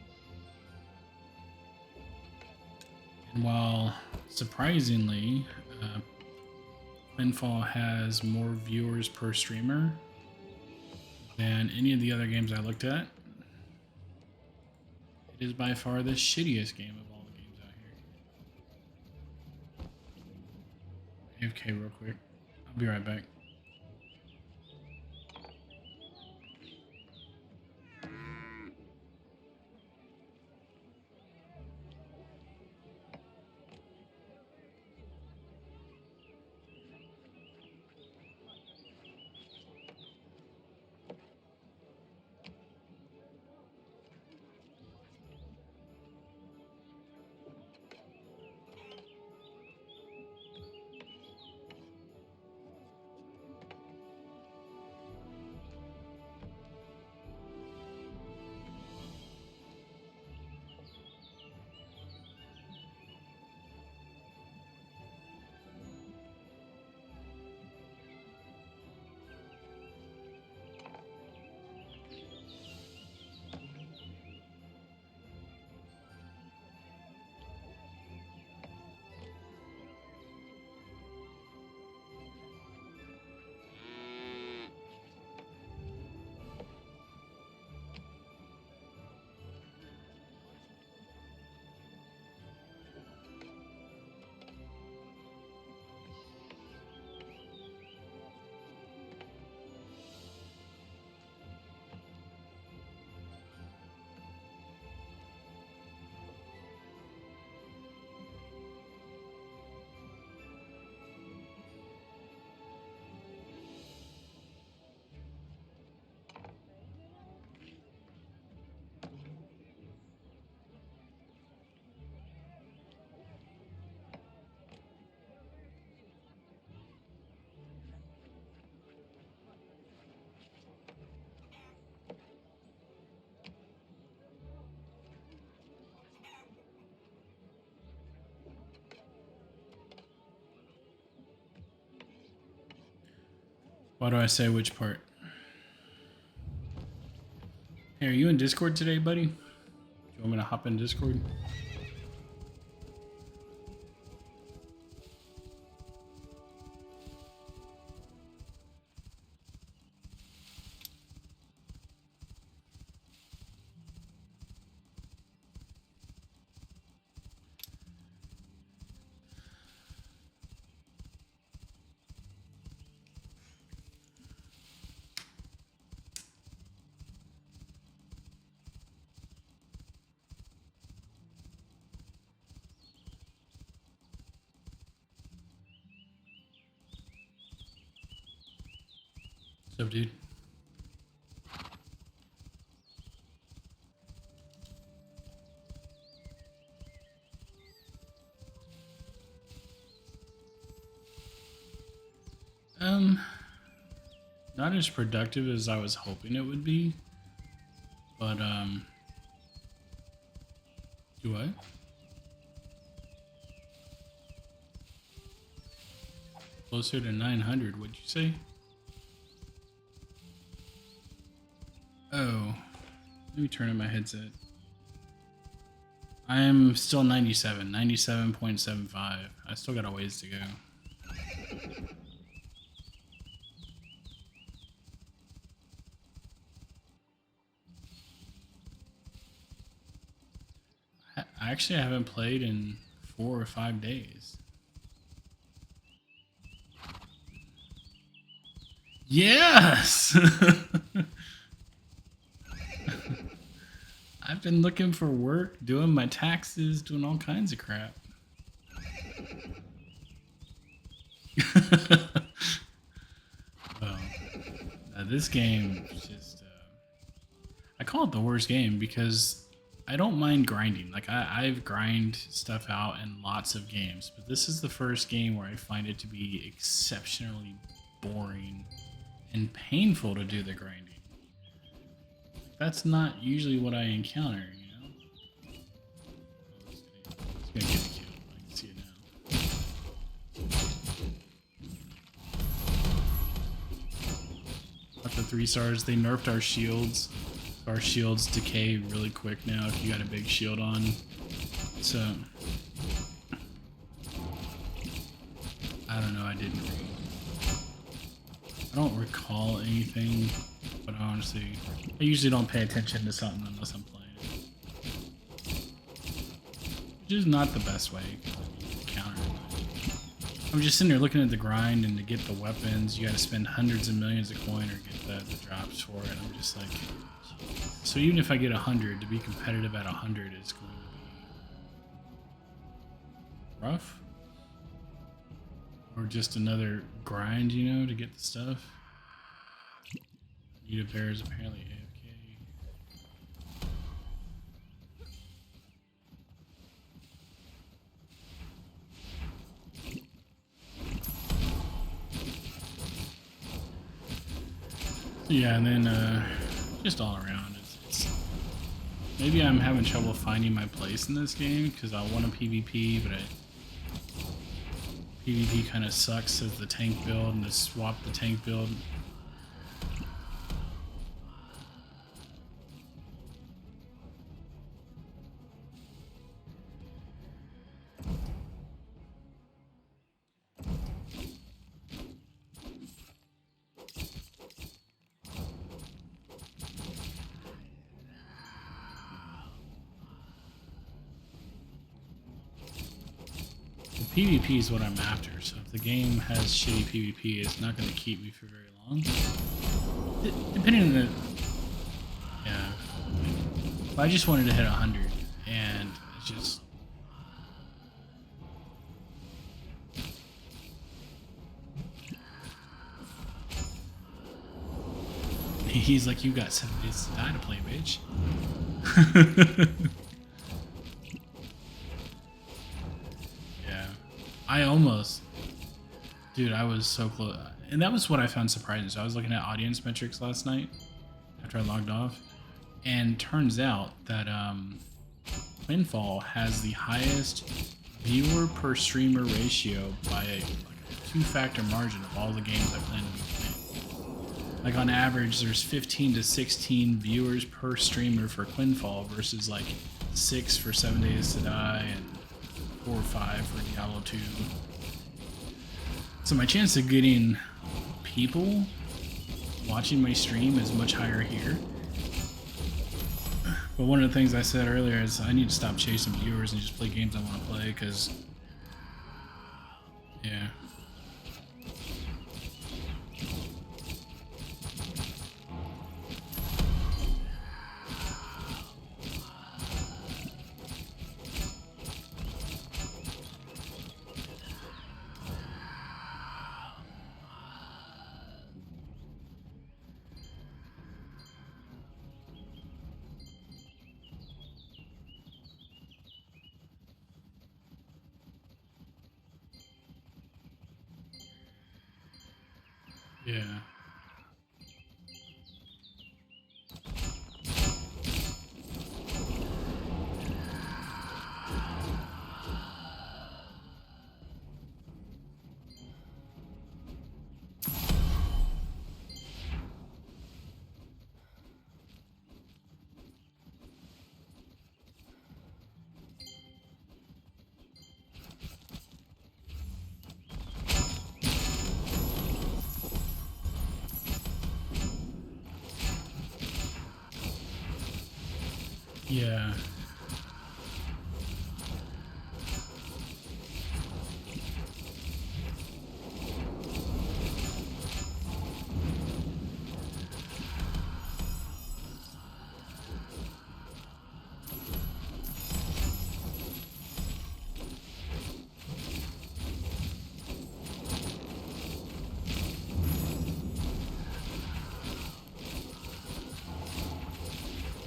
And while surprisingly, Quinfall has more viewers per streamer than any of the other games I looked at, it is by far the shittiest game of all the games out here. AFK real quick. I'll be right back. Why do I say which part? Hey, are you in Discord today, buddy? Do you want me to hop in Discord? What's up, dude? Not as productive as I was hoping it would be, but do I? Closer to 900, what'd you say? Oh, let me turn on my headset. I'm still 97.75. I still got a ways to go. I actually haven't played in 4 or 5 days. Yes! I've been looking for work, doing my taxes, doing all kinds of crap. Well, this game is just... I call it the worst game because I don't mind grinding. Like, I've grind stuff out in lots of games, but this is the first game where I find it to be exceptionally boring and painful to do the grinding. That's not usually what I encounter, you know? Oh, it's gonna get a kill. I can see it now. After 3 stars, they nerfed our shields. Our shields decay really quick now if you got a big shield on. So I don't know, I don't recall anything, but honestly, I usually don't pay attention to something unless I'm playing it. Which is not the best way to counter it. I'm just sitting there looking at the grind, and to get the weapons, you gotta spend hundreds of millions of coin or get the drops for it. I'm just like, so even if I get 100, to be competitive at 100 is going to be rough. Or just another grind, you know, to get the stuff. Nita Bear is apparently AFK. Yeah, and then just all around, it's maybe I'm having trouble finding my place in this game because I want a PvP, but PvP kind of sucks as the tank build, and to swap the tank build. PvP is what I'm after, so if the game has shitty PvP, it's not going to keep me for very long. Depending on the... Yeah. But I just wanted to hit 100, and it's just... He's like, you got 7 days to die to play, bitch. I almost, dude, I was so close. And that was what I found surprising. So I was looking at audience metrics last night after I logged off, and turns out that Quinfall has the highest viewer per streamer ratio by a 2-factor margin of all the games I plan to be playing. like on average, there's 15 to 16 viewers per streamer for Quinfall versus like 6 for 7 Days to Die and 4 or 5 for Diablo 2. So my chance of getting people watching my stream is much higher here. But one of the things I said earlier is I need to stop chasing viewers and just play games I want to play, because, yeah. Yeah. Yeah.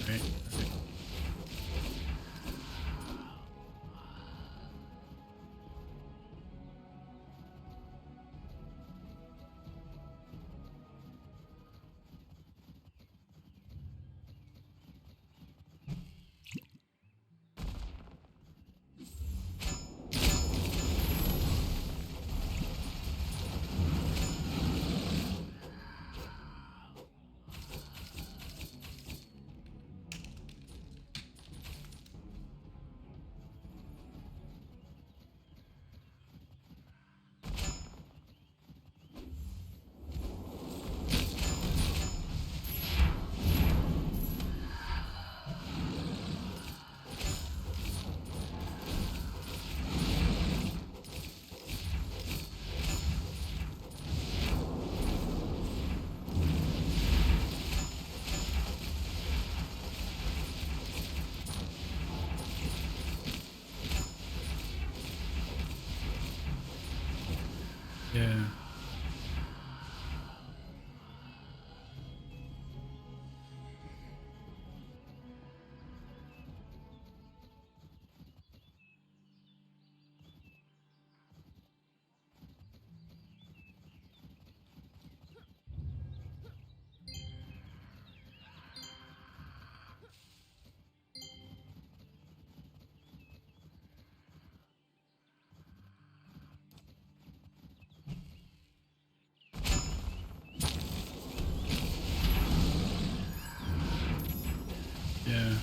Right. Yeah. Yeah.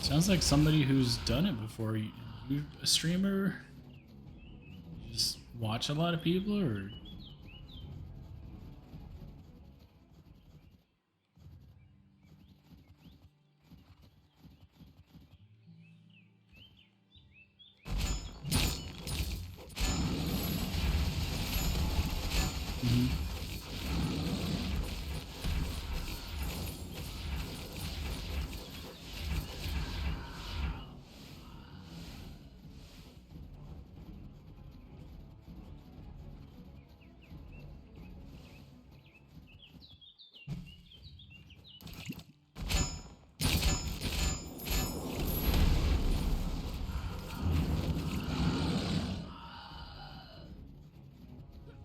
Sounds like somebody who's done it before. You a streamer? You just watch a lot of people, or? Mm-hmm.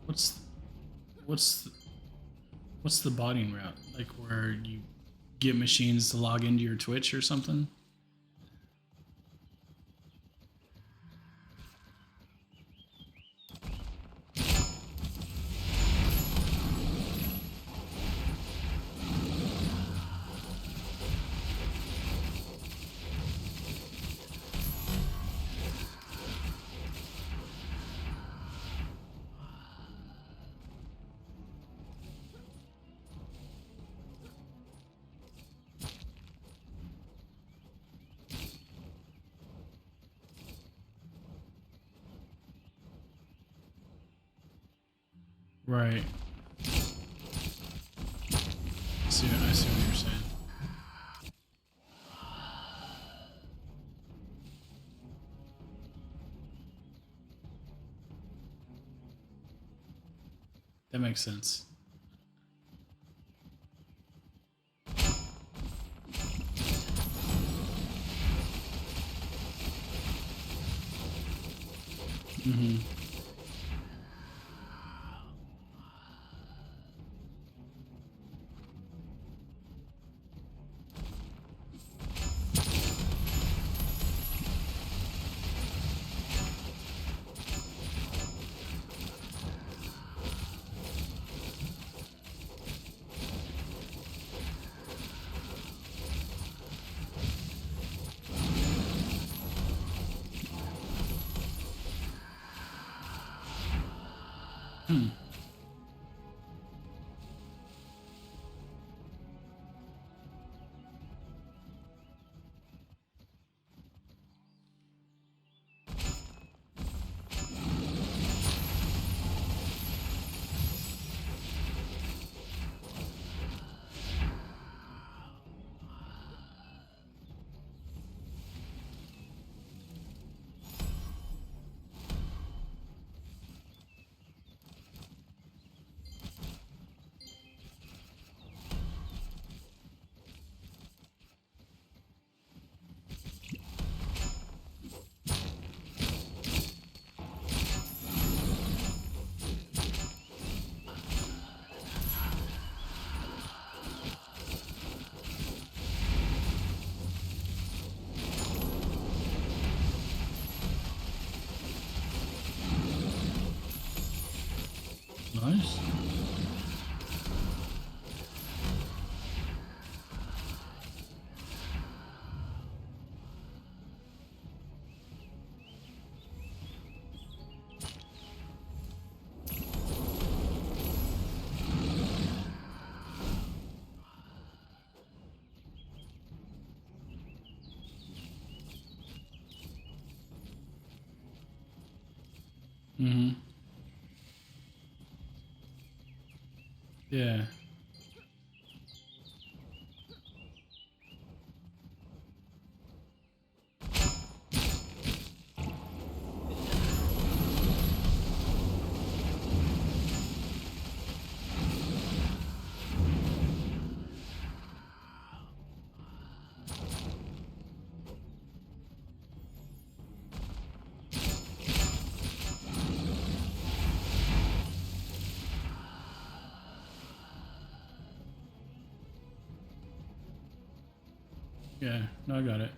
What's what's what's the botting route? Like where you get machines to log into your Twitch or something? Right. I see what you're saying. That makes sense. Mm-hmm. Hmm. Nice. Mm-hmm. Yeah. Yeah. No, I got it.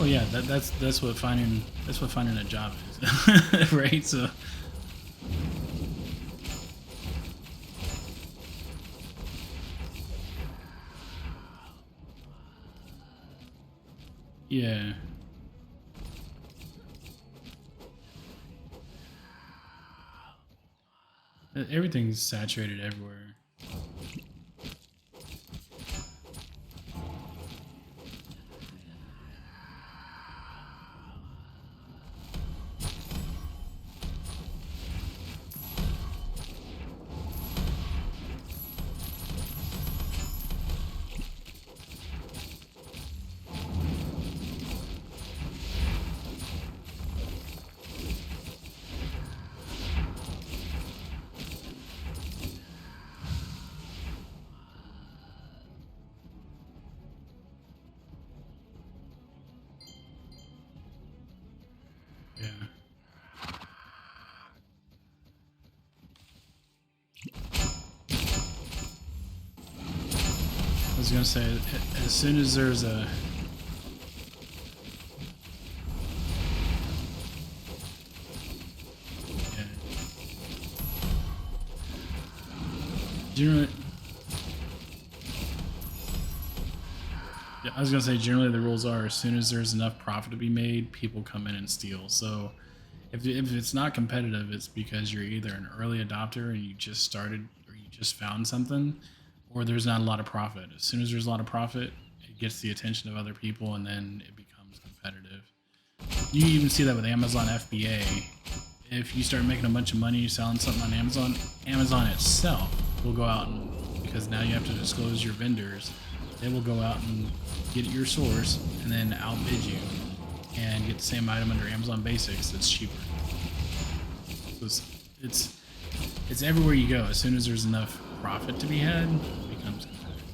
Well, yeah. That's what finding a job is, right? So. Yeah. Everything's saturated everywhere. Yeah. I was gonna say, as soon as there's a yeah, generally, yeah, I was gonna say generally the rules are as soon as there's enough profit to be made, people come in and steal. So if it's not competitive, it's because you're either an early adopter and you just started, or you you just found something, or there's not a lot of profit. As soon as there's a lot of profit, it gets the attention of other people, and then it becomes competitive. You even see that with Amazon FBA. If you start making a bunch of money selling something on Amazon, Amazon itself will go out and, because now you have to disclose your vendors, they will go out and get your source and then outbid you and get the same item under Amazon Basics that's cheaper. So it's everywhere you go. As soon as there's enough profit to be had, it becomes competitive.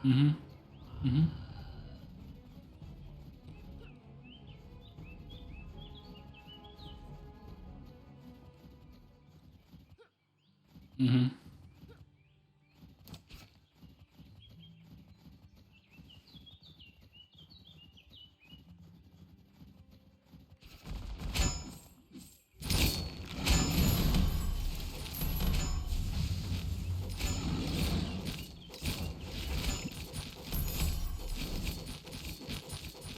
Mm-hmm. Mm-hmm. Mm-hmm.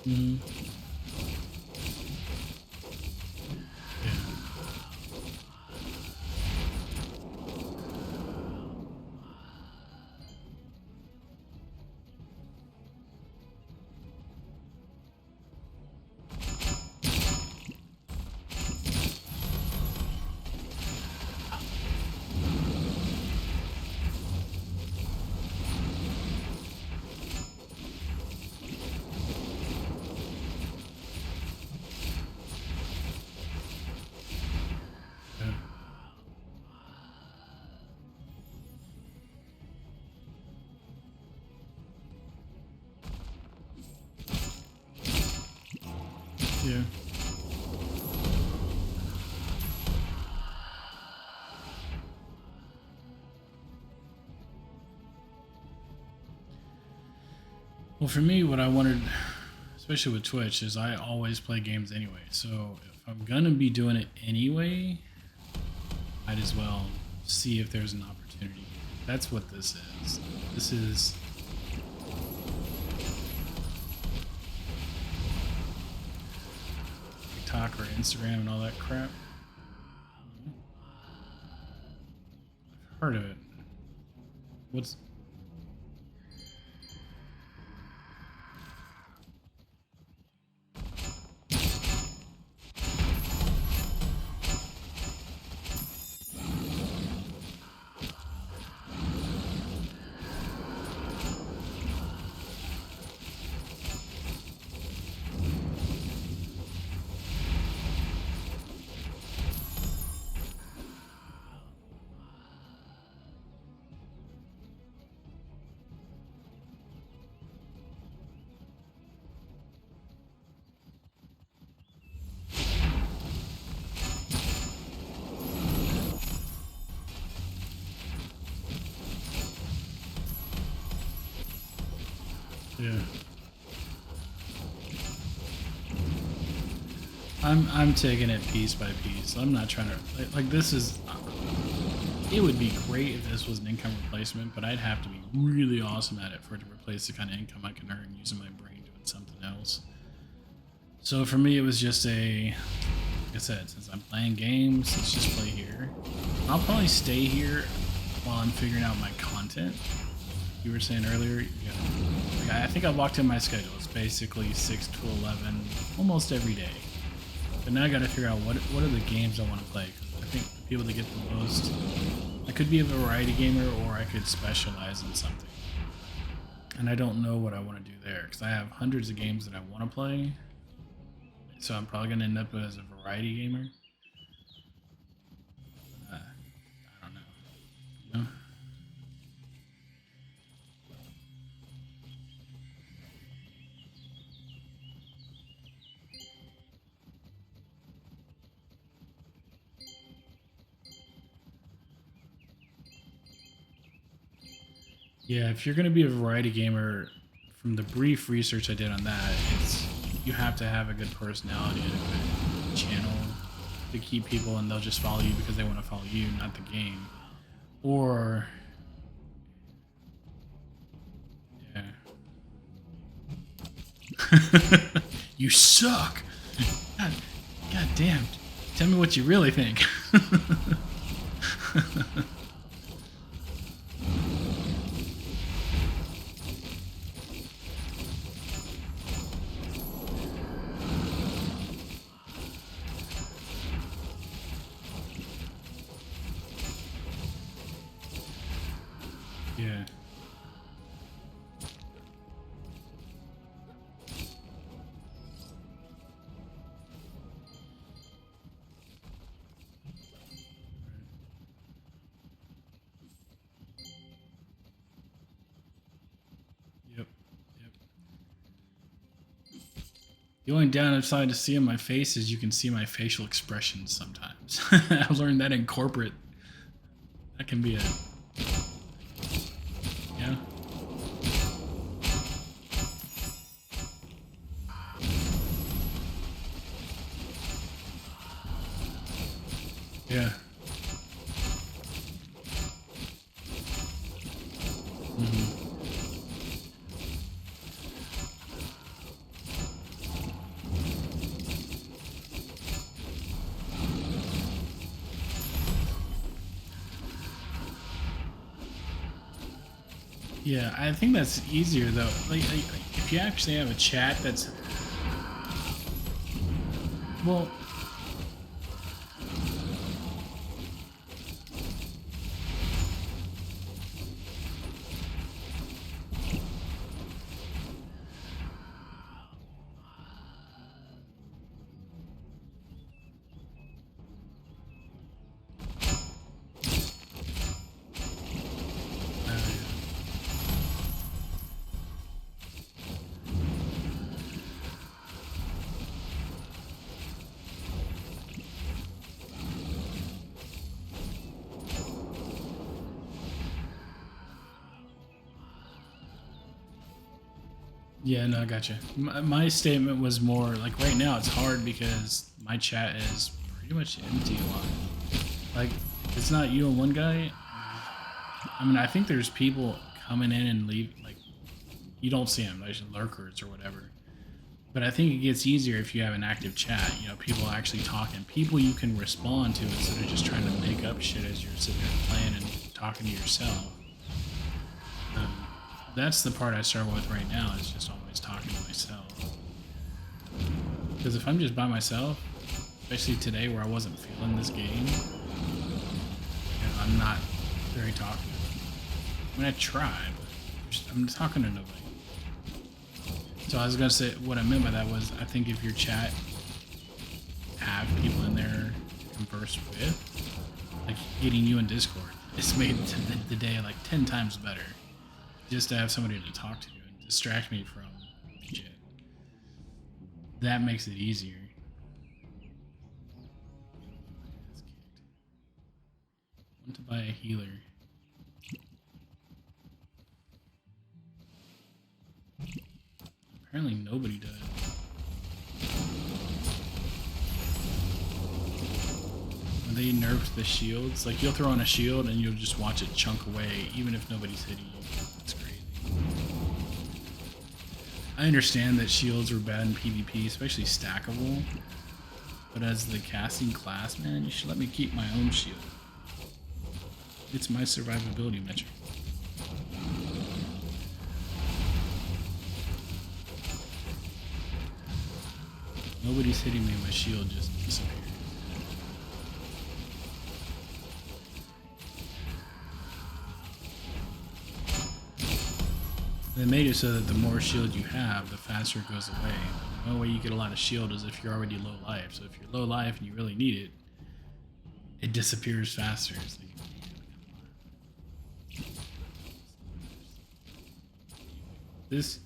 Mm-hmm. Yeah. Well, for me, what I wanted, especially with Twitch, is I always play games anyway. So if I'm gonna be doing it anyway, might as well see if there's an opportunity. That's what this is. This is TikTok or Instagram and all that crap. I've heard of it. What's yeah. I'm taking it piece by piece. I'm not trying to like this is. It would be great if this was an income replacement, but I'd have to be really awesome at it for it to replace the kind of income I can earn using my brain doing something else. So for me, it was just like I said, since I'm playing games, let's just play here. I'll probably stay here while I'm figuring out my content. You were saying earlier, like I think I locked in my schedule. It's basically 6 to 11, almost every day. But now I got to figure out what are the games I want to play. Because I think the people that get the most, I could be a variety gamer or I could specialize in something. And I don't know what I want to do there because I have hundreds of games that I want to play. So I'm probably going to end up as a variety gamer. I don't know. You know? Yeah, if you're going to be a variety gamer, from the brief research I did on that, it's you have to have a good personality and a good channel to keep people, and they'll just follow you because they want to follow you, not the game. Or yeah, you suck. God damn. Tell me what you really think. Yeah. Yep. Yep. The only downside to seeing my face is you can see my facial expressions sometimes. I've learned that in corporate. That can be a... Yeah. Yeah. Mm-hmm. Yeah, I think that's easier though. Like if you actually have a chat that's well, yeah, no, I gotcha. My statement was more like right now it's hard because my chat is pretty much empty a lot. Like it's not you and one guy. I mean, I think there's people coming in and leave. Like you don't see them, there's lurkers or whatever. But I think it gets easier if you have an active chat. You know, people actually talking, people you can respond to instead of just trying to make up shit as you're sitting there playing and talking to yourself. That's the part I struggle with right now. Is just always talking to myself. Because if I'm just by myself, especially today where I wasn't feeling this game, I'm not very talkative. I mean, I try, but I'm talking to nobody. So I was gonna say, what I meant by that was, I think if your chat have people in there to converse with, like getting you in Discord, it's made the day like 10 times better. Just to have somebody to talk to and distract me from shit. That makes it easier. I want to buy a healer. Apparently nobody does. When they nerfed the shields, like you'll throw on a shield and you'll just watch it chunk away even if nobody's hitting you. It's crazy. I understand that shields are bad in PvP, especially stackable. But as the casting class, man, you should let me keep my own shield. It's my survivability metric. Nobody's hitting me, my shield just disappeared. They made it so that the more shield you have, the faster it goes away. The only way you get a lot of shield is if you're already low life. So if you're low life and you really need it, it disappears faster. It's like, this...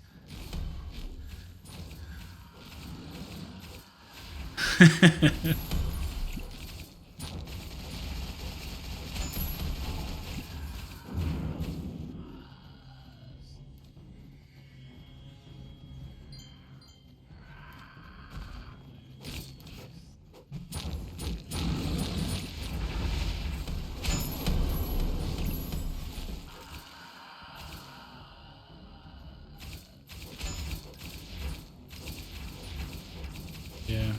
Yeah.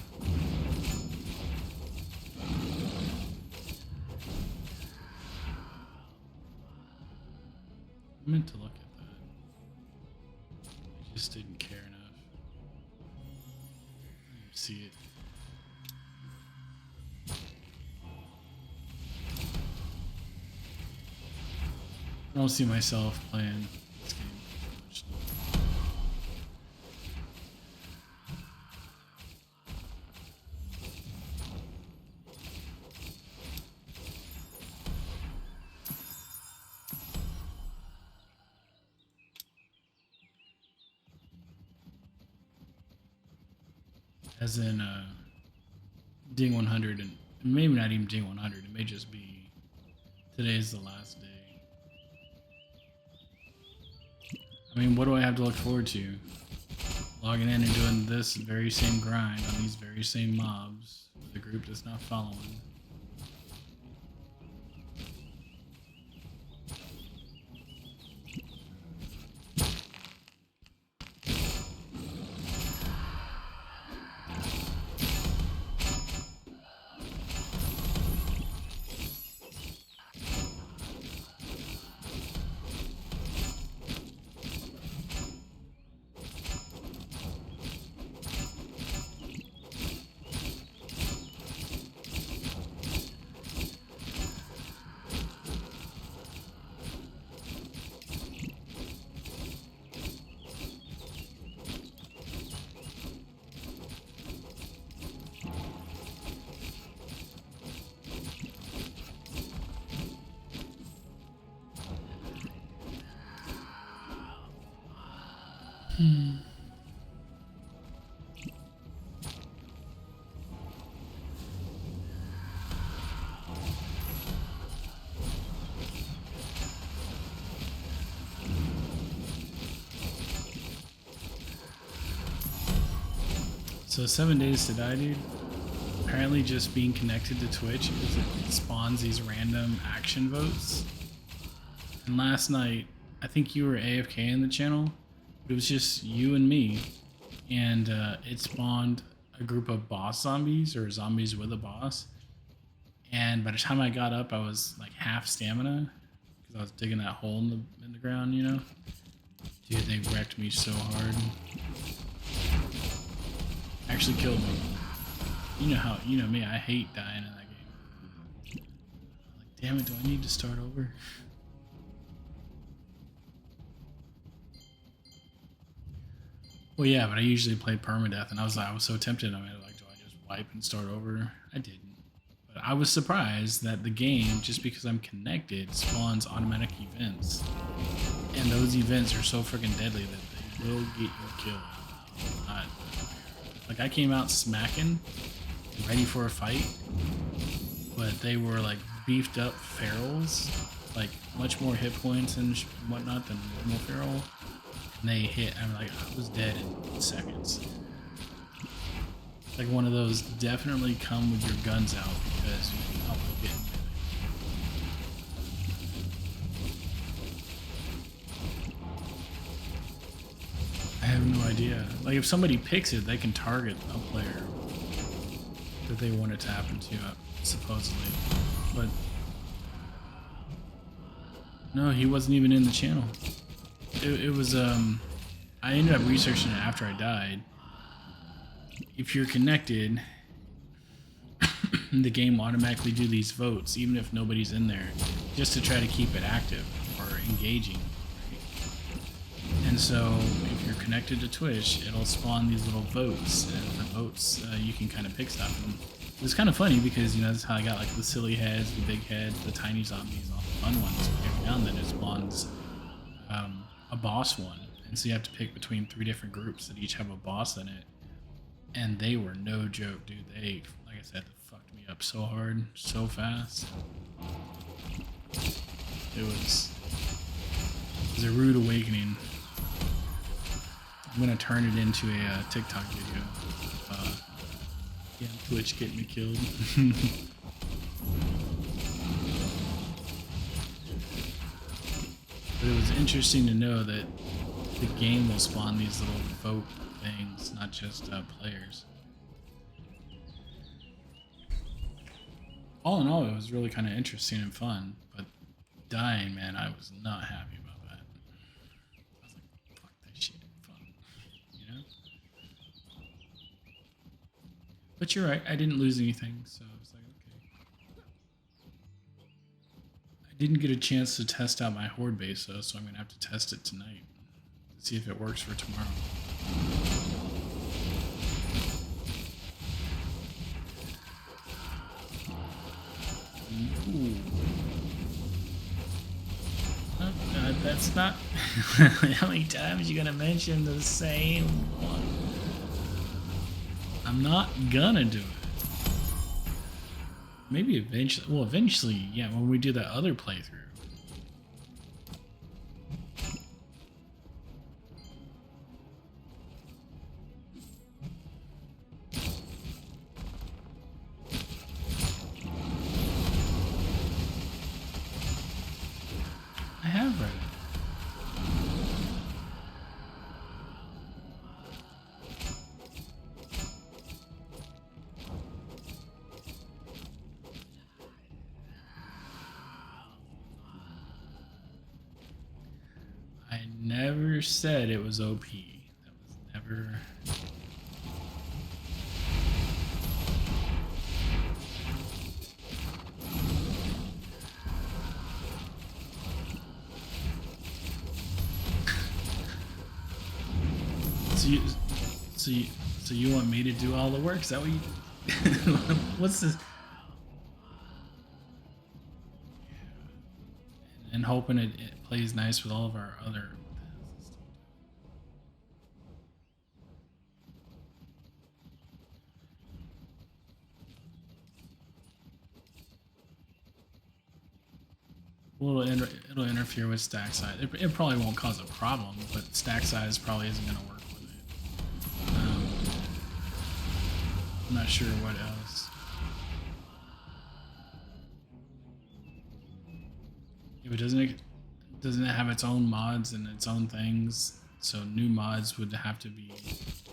I meant to look at that. I just didn't care enough. I didn't see it. I don't see myself playing this game much. As in Ding 100, and maybe not even Ding 100. It may just be today's the last day. I mean, what do I have to look forward to? Logging in and doing this very same grind on these very same mobs with a group that's not following. So 7 days to die, dude. Apparently just being connected to Twitch, it spawns these random action votes. And last night, I think you were AFK in the channel. It was just you and me. And it spawned a group of boss zombies, or zombies with a boss. And by the time I got up, I was like half stamina. Because I was digging that hole in the ground, you know? Dude, they wrecked me so hard. Actually killed me. You know me, I hate dying in that game. Like, damn it, do I need to start over? Well, yeah, but I usually play permadeath, and I was so tempted. I mean, like, do I just wipe and start over? I didn't. But I was surprised that the game, just because I'm connected, spawns automatic events. And those events are so freaking deadly that they will get you killed. Like, I came out smacking, ready for a fight, but they were like beefed up ferals, like much more hit points and whatnot than normal feral. And they hit, I'm like, I was dead in seconds. Like one of those, definitely come with your guns out because you can help with getting I have no idea. Like, if somebody picks it, they can target a player that they want it to happen to, supposedly. But no, he wasn't even in the channel. It was, I ended up researching it after I died. If you're connected, the game will automatically do these votes, even if nobody's in there, just to try to keep it active or engaging. And so, if you're connected to Twitch, it'll spawn these little votes, and the votes, you can kind of pick stuff. And it was kind of funny because, you know, that's how I got like the silly heads, the big heads, the tiny zombies, all the fun ones. Every now and then it spawns a boss one. And so you have to pick between 3 different groups that each have a boss in it. And they were no joke, dude. They, like I said, fucked me up so hard, so fast. It was a rude awakening. I'm gonna turn it into a TikTok video. Yeah, Twitch getting me killed. But it was interesting to know that the game will spawn these little vote things, not just players. All in all, it was really kind of interesting and fun. But dying, man, I was not happy about that. But you're right, I didn't lose anything, so I was like, okay. I didn't get a chance to test out my horde base though, so I'm gonna have to test it tonight to see if it works for tomorrow. Ooh. Oh, God, that's not. How many times are you gonna mention the same one? I'm not gonna do it. Maybe eventually. Well, eventually, yeah, when we do that other playthrough. I have read it. I never said it was OP. That was never. So you, so you, so you want me to do all the work? Is that what you? What's this? And hoping it plays nice with all of our other. Well, it'll interfere with stack size. It probably won't cause a problem, but stack size probably isn't going to work with it. I'm not sure what else. If it doesn't it have its own mods and its own things? So new mods would have to be.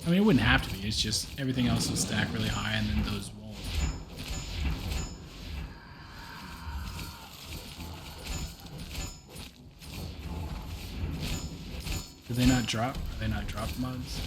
I mean, it wouldn't have to be. It's just everything else will stack really high, and then those won't. Do they not drop? Are they not drop mods?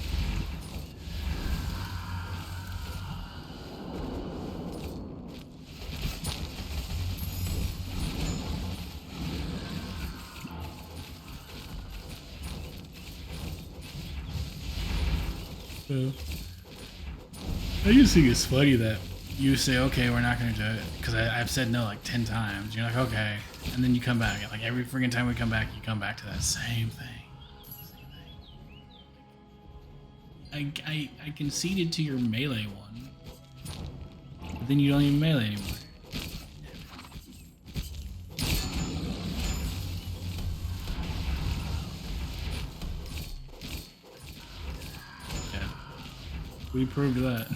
I just think it's funny that you say, okay, we're not going to do it. Because I've said no like 10 times. You're like, okay. And then you come back. Like every freaking time we come back, you come back to that same thing. I conceded to your melee one. But then you don't even melee anymore. Yeah. We proved that.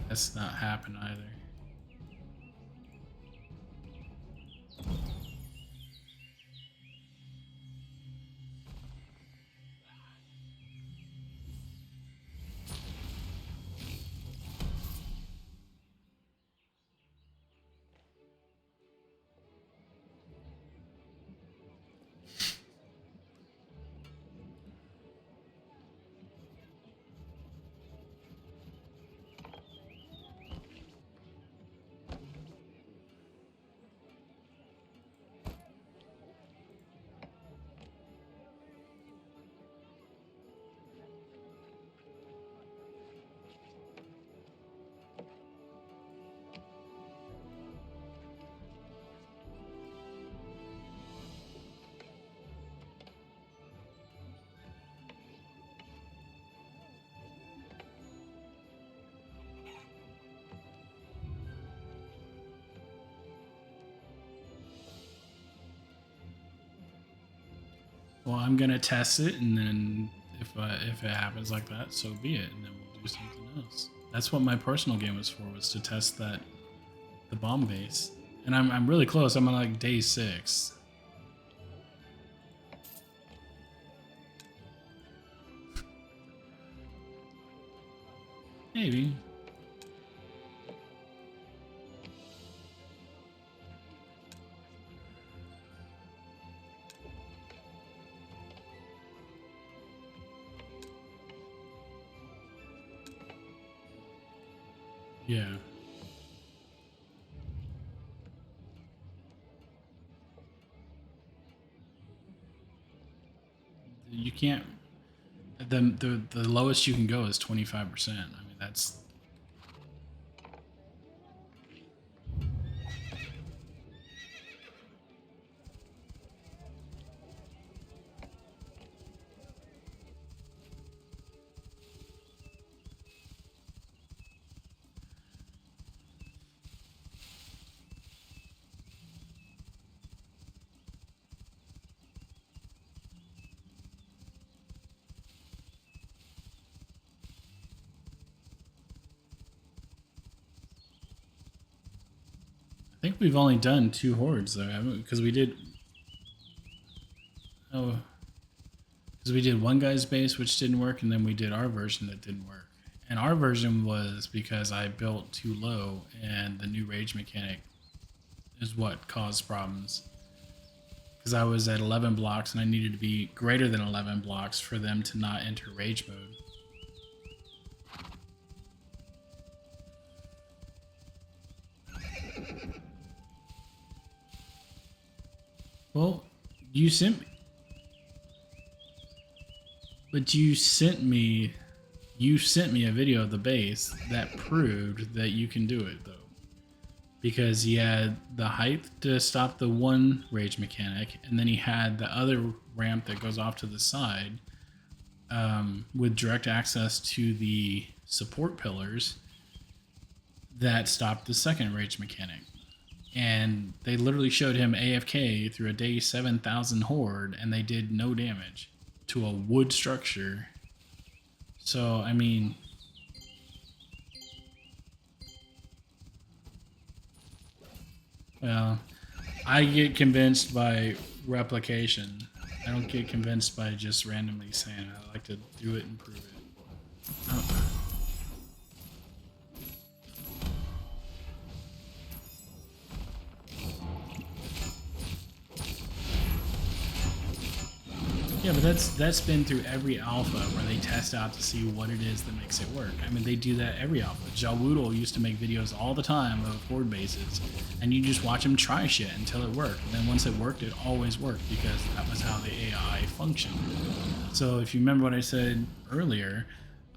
That's not happened either. Well, I'm gonna test it, and then if it happens like that, so be it, and then we'll do something else. That's what my personal game was for, was to test the bomb base, and I'm really close. I'm on like day 6. Maybe. Yeah. You can't. The lowest you can go is 25%. I mean, that's. I think we've only done 2 hordes though, because we did. Oh, because we did one guy's base which didn't work, and then we did our version that didn't work. And our version was because I built too low, and the new rage mechanic is what caused problems. Because I was at 11 blocks, and I needed to be greater than 11 blocks for them to not enter rage mode. Well, you sent me. But you sent me a video of the base that proved that you can do it though. Because he had the height to stop the one rage mechanic, and then he had the other ramp that goes off to the side with direct access to the support pillars that stopped the second rage mechanic. And they literally showed him AFK through a day 7,000 horde, and they did no damage to a wood structure. So, I mean, well, I get convinced by replication. I don't get convinced by just randomly saying it. I like to do it and prove it. Oh. Yeah, but that's been through every alpha where they test out to see what it is that makes it work. I mean, they do that every alpha. Jawoodle used to make videos all the time of horde bases, and you just watch him try shit until it worked. And then once it worked, it always worked because that was how the AI functioned. So if you remember what I said earlier,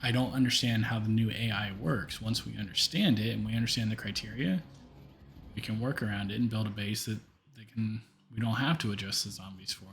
I don't understand how the new AI works. Once we understand it and we understand the criteria, we can work around it and build a base that we don't have to adjust the zombies for.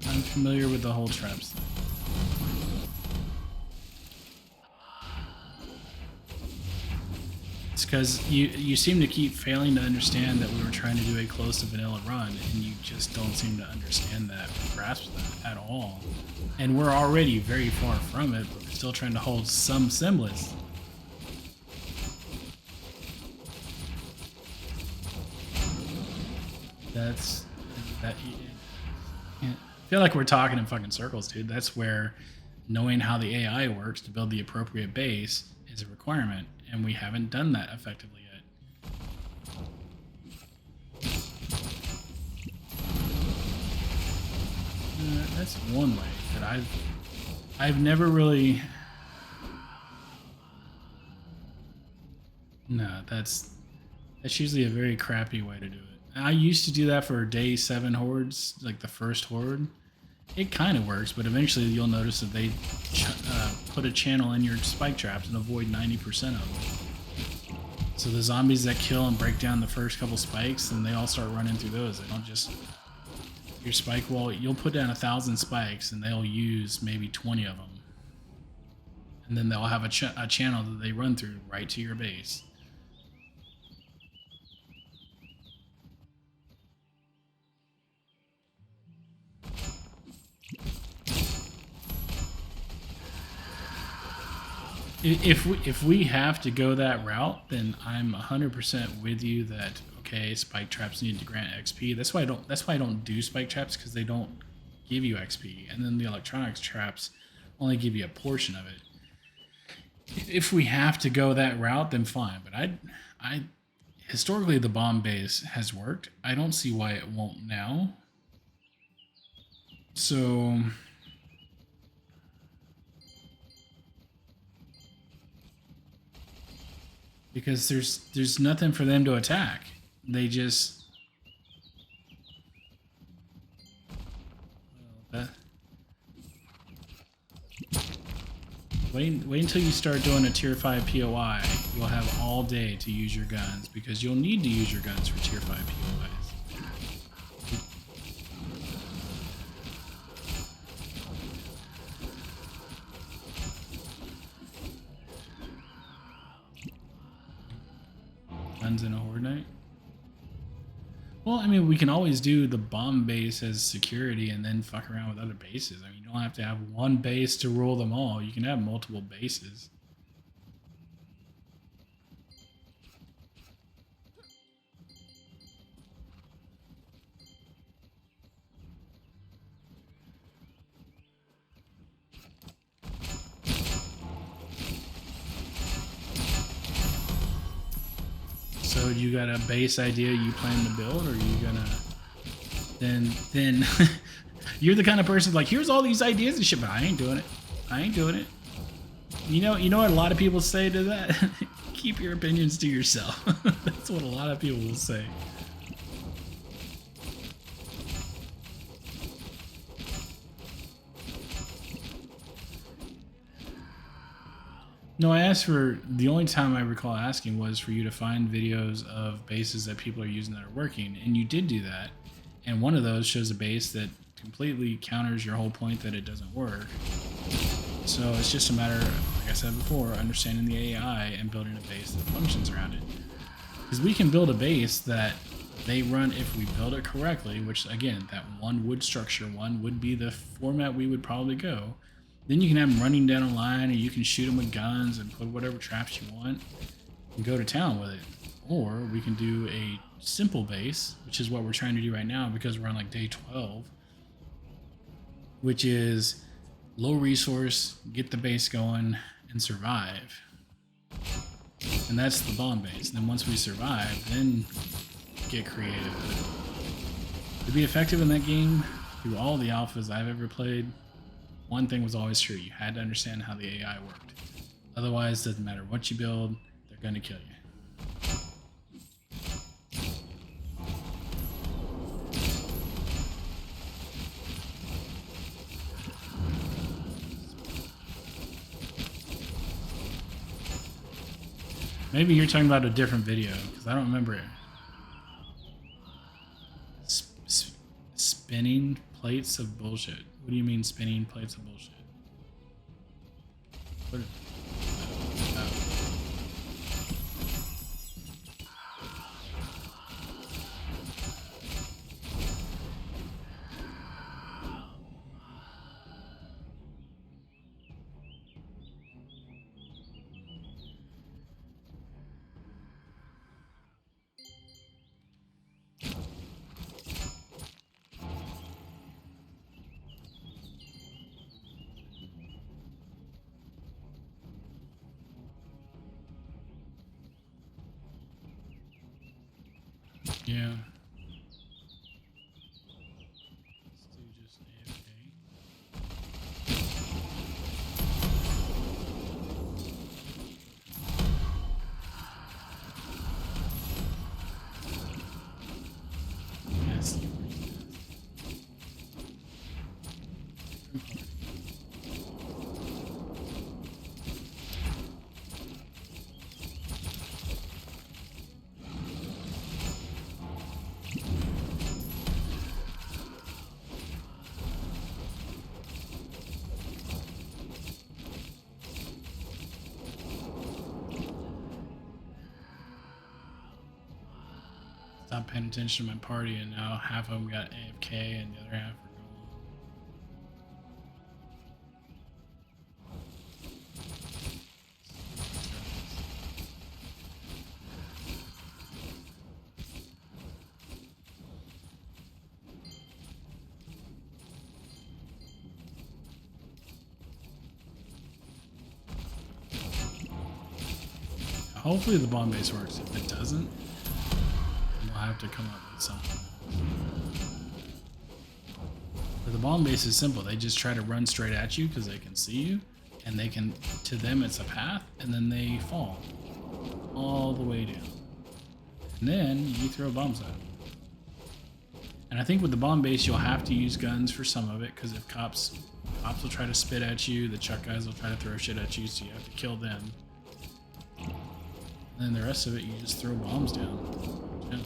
I'm familiar with the whole traps thing. It's because you seem to keep failing to understand that we were trying to do a close to vanilla run, and you just don't seem to understand that or grasp that at all. And we're already very far from it, but we're still trying to hold some semblance. That's that. I feel like we're talking in fucking circles, dude. That's where knowing how the AI works to build the appropriate base is a requirement, and we haven't done that effectively yet. That's one way that I've never really. No, that's usually a very crappy way to do it. I used to do that for day 7 hordes, like the first horde. It kind of works, but eventually you'll notice that they put a channel in your spike traps and avoid 90% of them. So the zombies that kill and break down the first couple spikes, and they all start running through those. They don't just your spike wall. You'll put down 1,000 spikes, and they'll use maybe 20 of them, and then they'll have a channel that they run through right to your base. If we have to go that route, then I'm 100% with you that, okay, spike traps need to grant XP. That's why I don't do spike traps, because they don't give you XP, and then the electronics traps only give you a portion of it. If we have to go that route, then fine. But I historically the bomb base has worked. I don't see why it won't now. So because there's nothing for them to attack. They just wait until you start doing a tier 5 POI. You'll have all day to use your guns, because you'll need to use your guns for tier 5 POIs. Guns in a Horde Night? Well, I mean, we can always do the bomb base as security and then fuck around with other bases. I mean, you don't have to have one base to rule them all. You can have multiple bases. So you got a base idea you plan to build, or are you gonna then you're the kind of person like, here's all these ideas and shit, but I ain't doing it. I ain't doing it. You know what a lot of people say to that? Keep your opinions to yourself. That's what a lot of people will say. No, I asked for, the only time I recall asking was for you to find videos of bases that people are using that are working, and you did do that. And one of those shows a base that completely counters your whole point that it doesn't work. So it's just a matter of, like I said before, understanding the AI and building a base that functions around it. Because we can build a base that they run, if we build it correctly, which again, that one wood structure one would be the format we would probably go. Then you can have them running down a line, or you can shoot them with guns and put whatever traps you want and go to town with it. Or we can do a simple base, which is what we're trying to do right now because we're on like day 12, which is low resource, get the base going, and survive. And that's the bomb base. And then once we survive, then get creative. But to be effective in that game, through all the alphas I've ever played, one thing was always true. You had to understand how the AI worked. Otherwise, it doesn't matter what you build, they're going to kill you. Maybe you're talking about a different video, because I don't remember it. Spinning plates of bullshit. What do you mean spinning plates of bullshit? What? Yeah. Let's do just AFK. Yes. Stopped paying attention to my party, and now half of them got AFK and the other half are gone. Hopefully the bomb base works. If it doesn't, we'll have to come up with something. But the bomb base is simple. They just try to run straight at you because they can see you, and they can, to them it's a path, and then they fall all the way down. And then you throw bombs at them. And I think with the bomb base, you'll have to use guns for some of it, because if cops will try to spit at you, the truck guys will try to throw shit at you, so you have to kill them. And then the rest of it, you just throw bombs down. Yeah.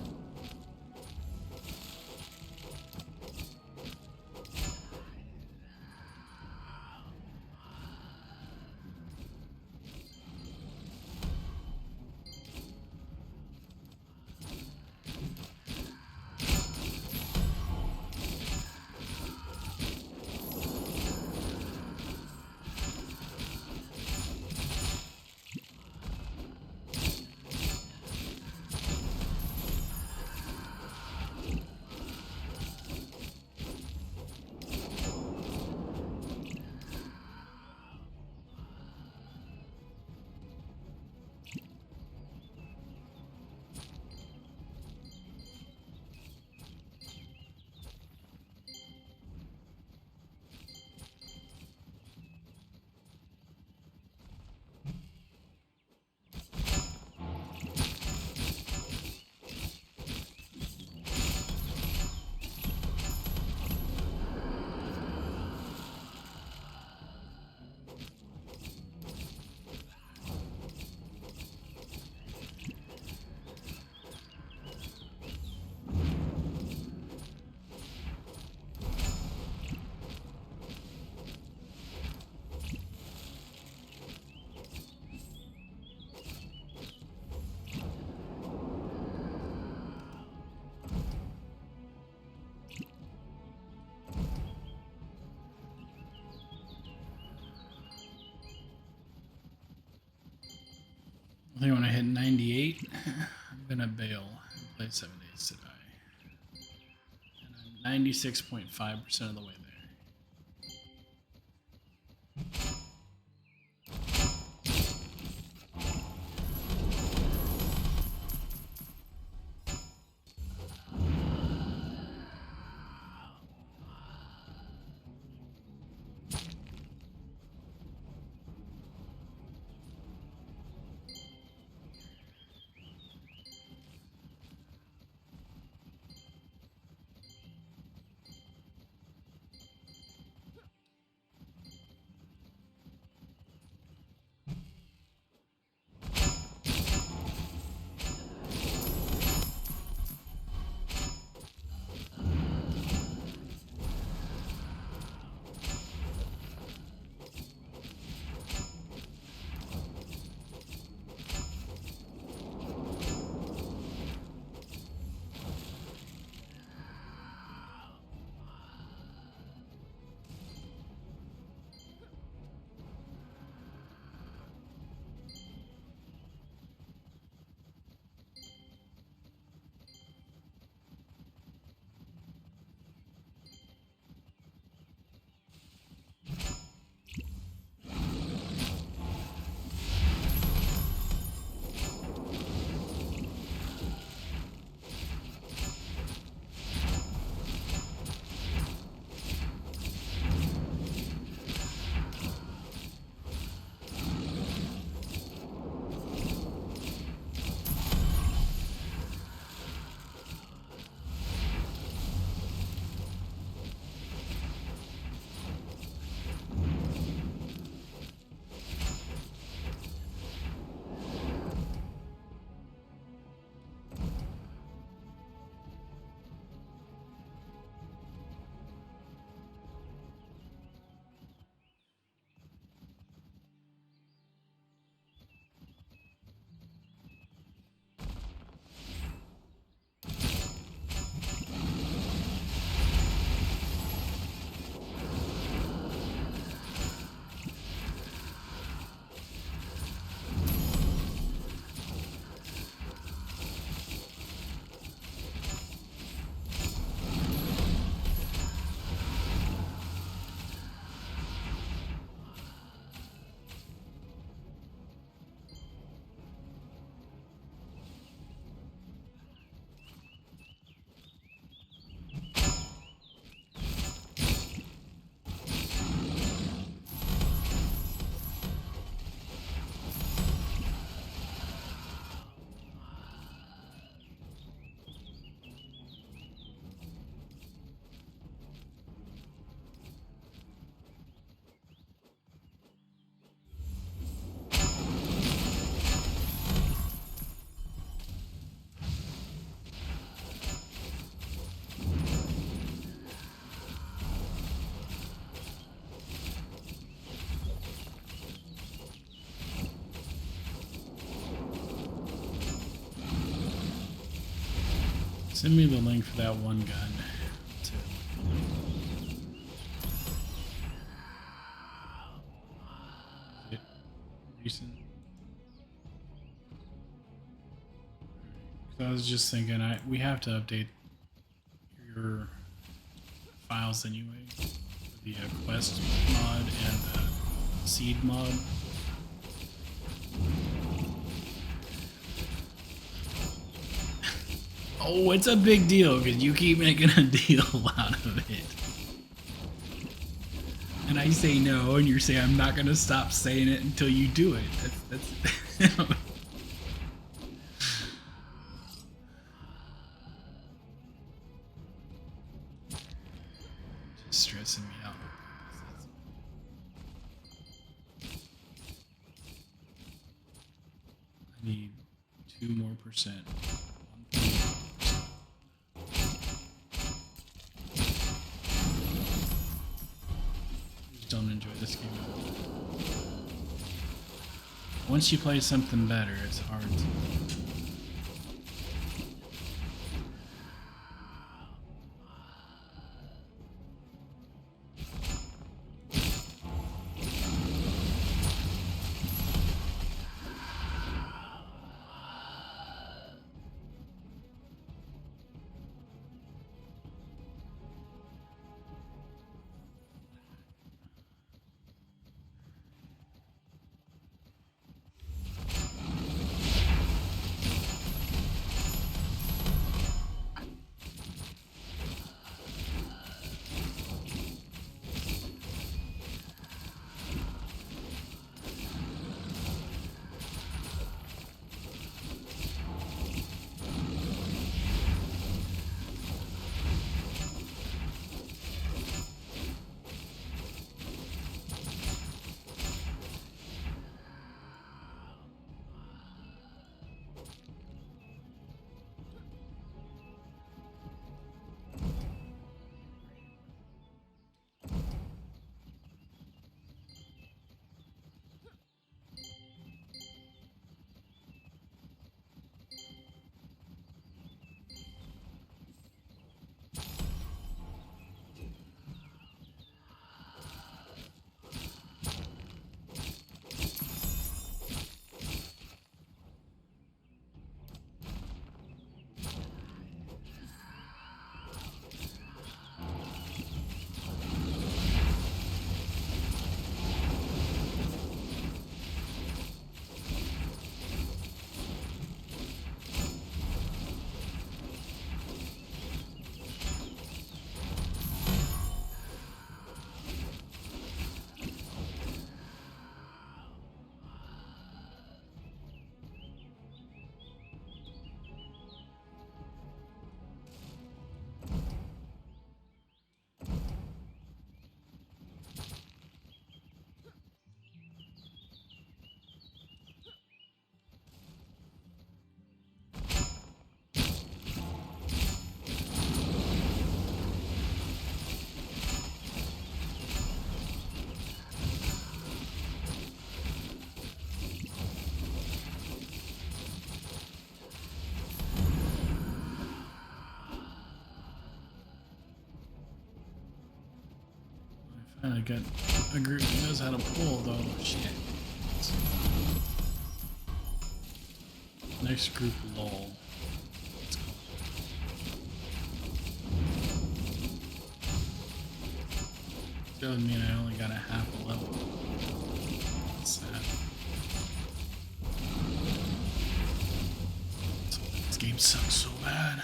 I think when I hit 98, I'm gonna bail and play 7 Days to Die. And I'm 96.5% of the way there. Send me the link for that one gun too. Is it recent? I was just thinking, we have to update your files anyway for the quest mod and the seed mod. Oh, it's a big deal because you keep making a deal out of it. And I say no, and you're saying I'm not going to stop saying it until you do it. That's just stressing me out. I need 2 more %. Don't enjoy this game. Once you play something better, it's hard to. I got a group that knows how to pull though. Shit. Next group, lol. Let's go. Doesn't mean I only got a half a level. That's sad. This game sucks so bad.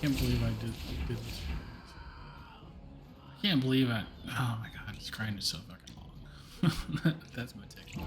can't believe I did this. I can't believe I. Oh my god, this grind is so fucking long. That's my technique.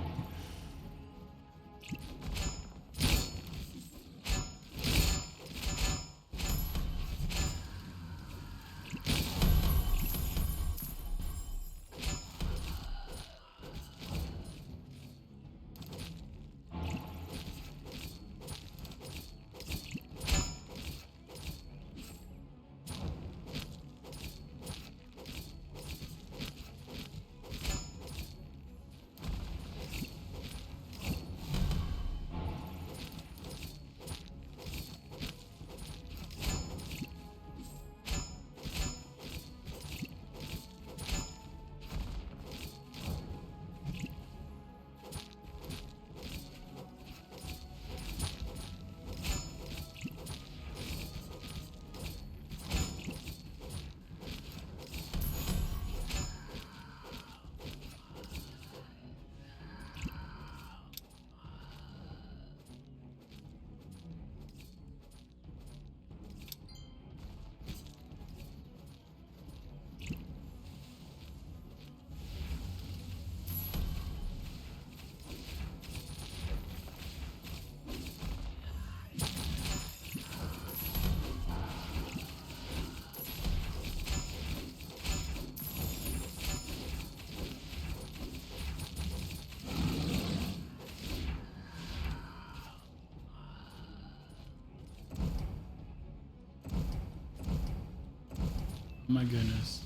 Oh my goodness.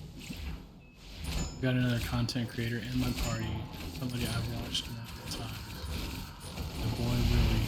I've got another content creator in my party, somebody I've watched multiple times. The boy really.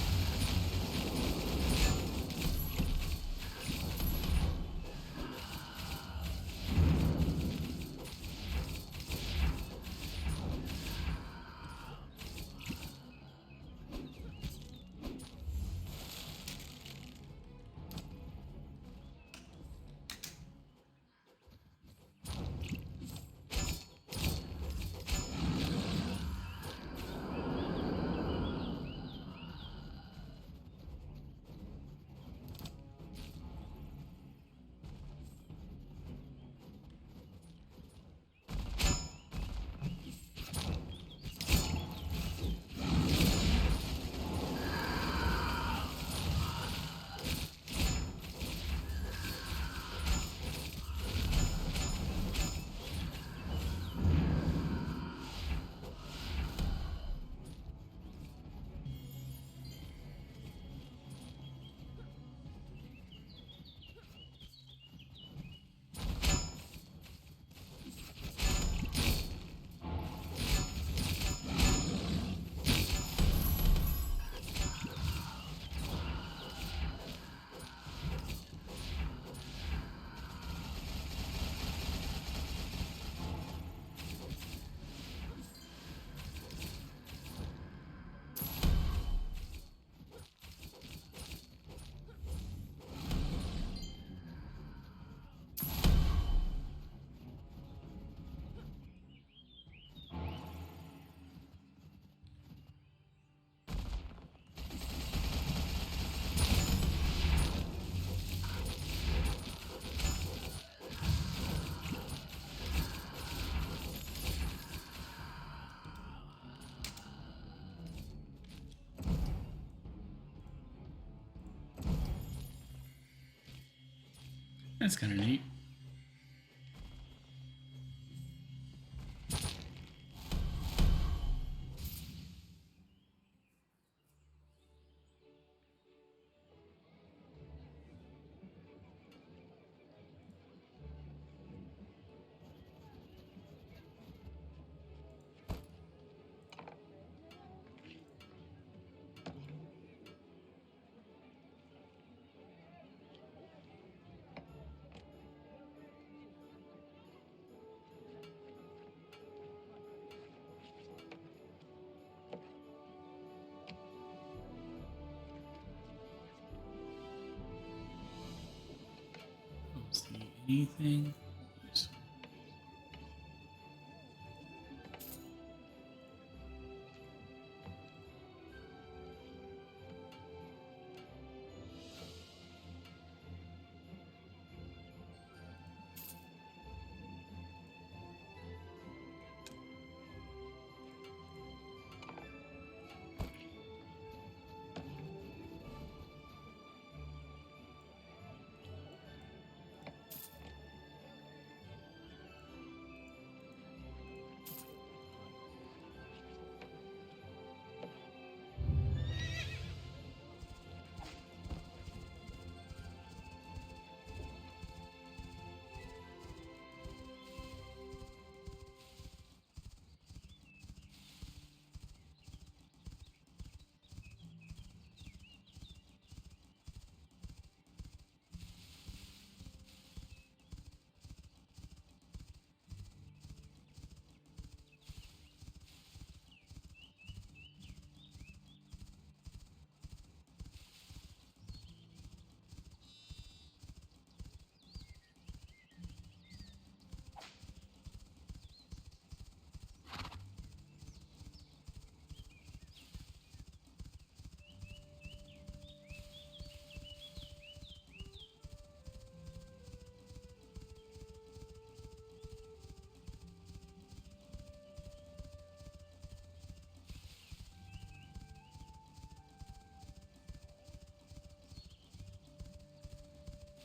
That's kind of neat. Don't see anything.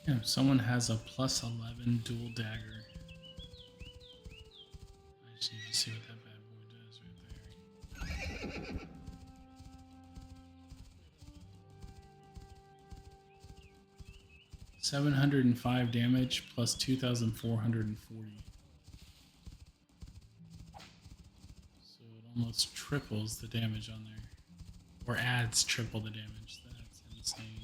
Yeah, someone has a plus 11 dual dagger. I just need to see what that bad boy does right there. 705 damage plus 2,440. So it almost triples the damage on there. Or adds triple the damage. That's insane.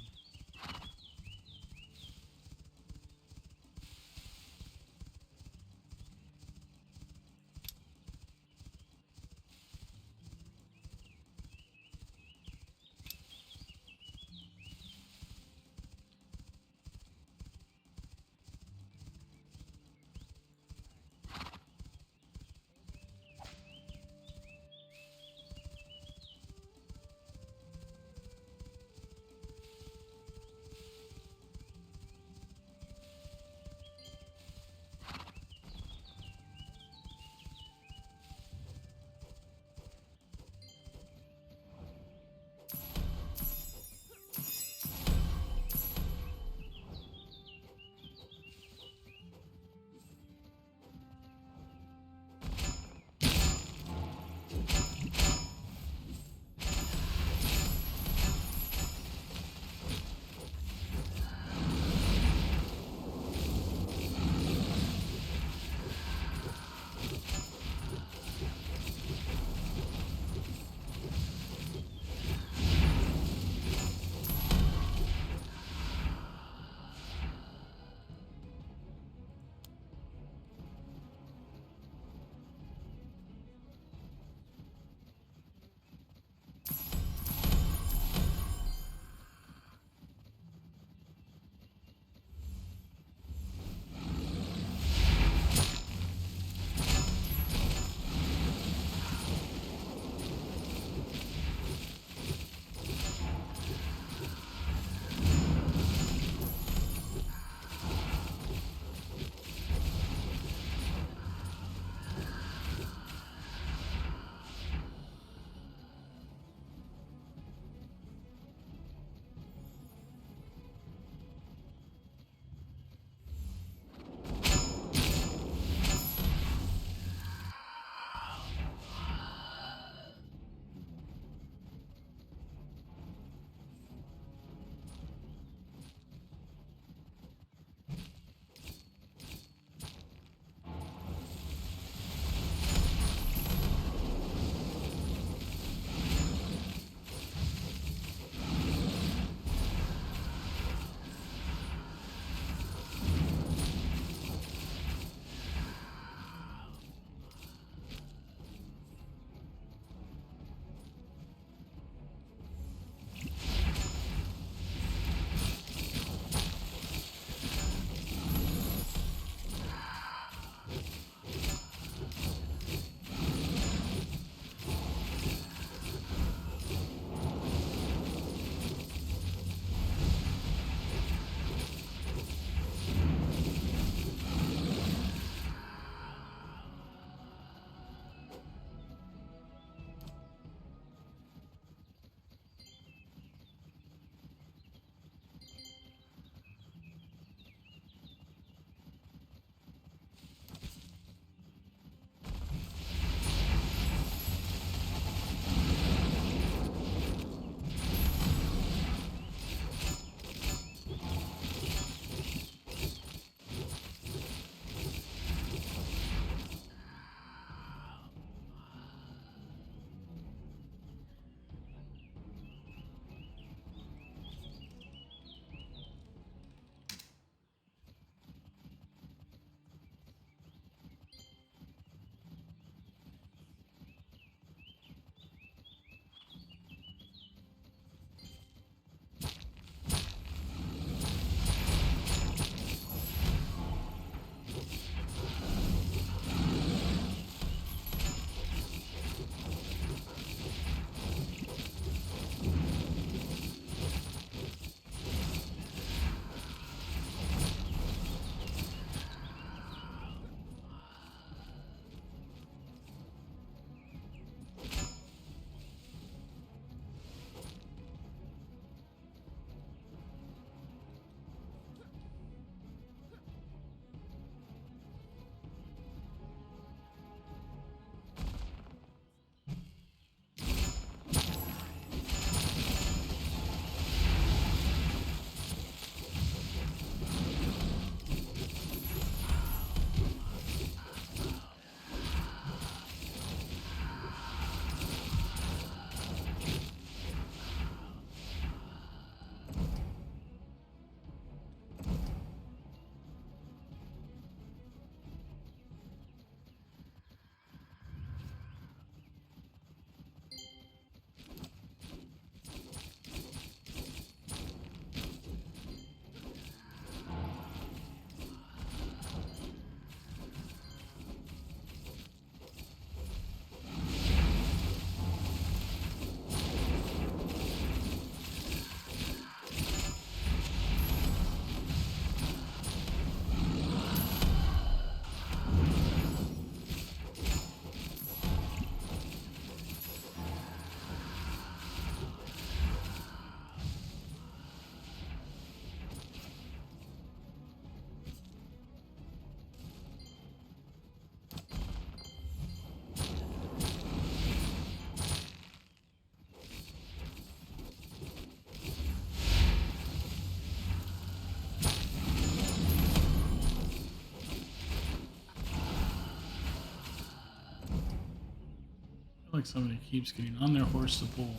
like somebody keeps getting on their horse to pull.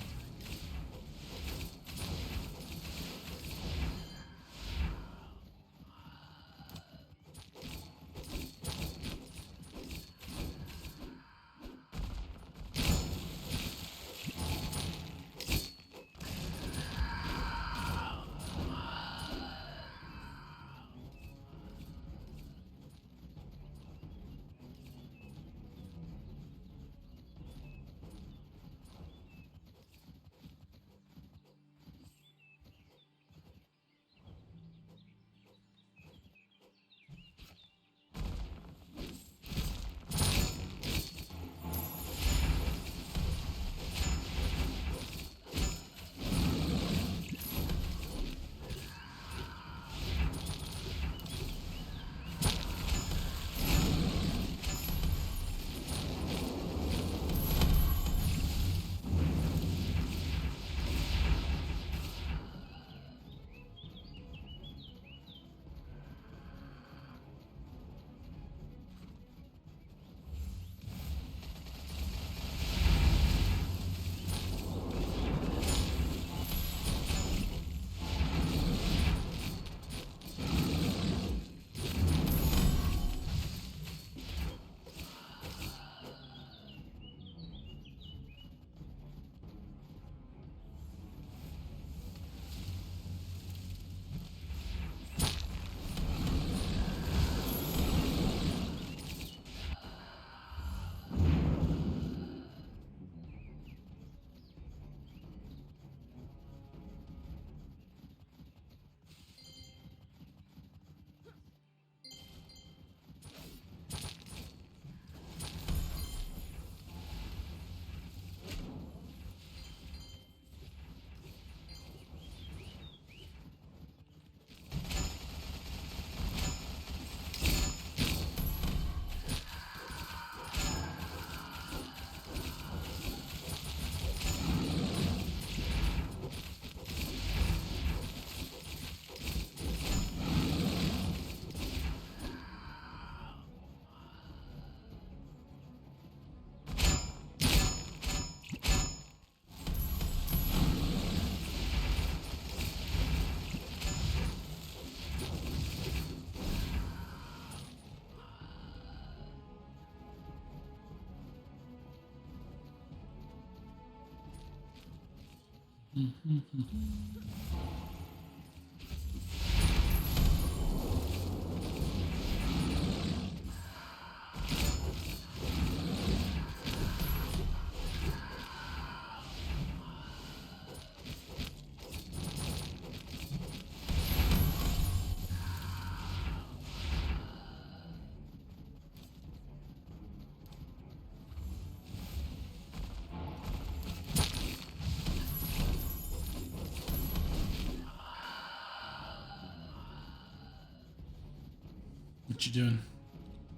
What you doing?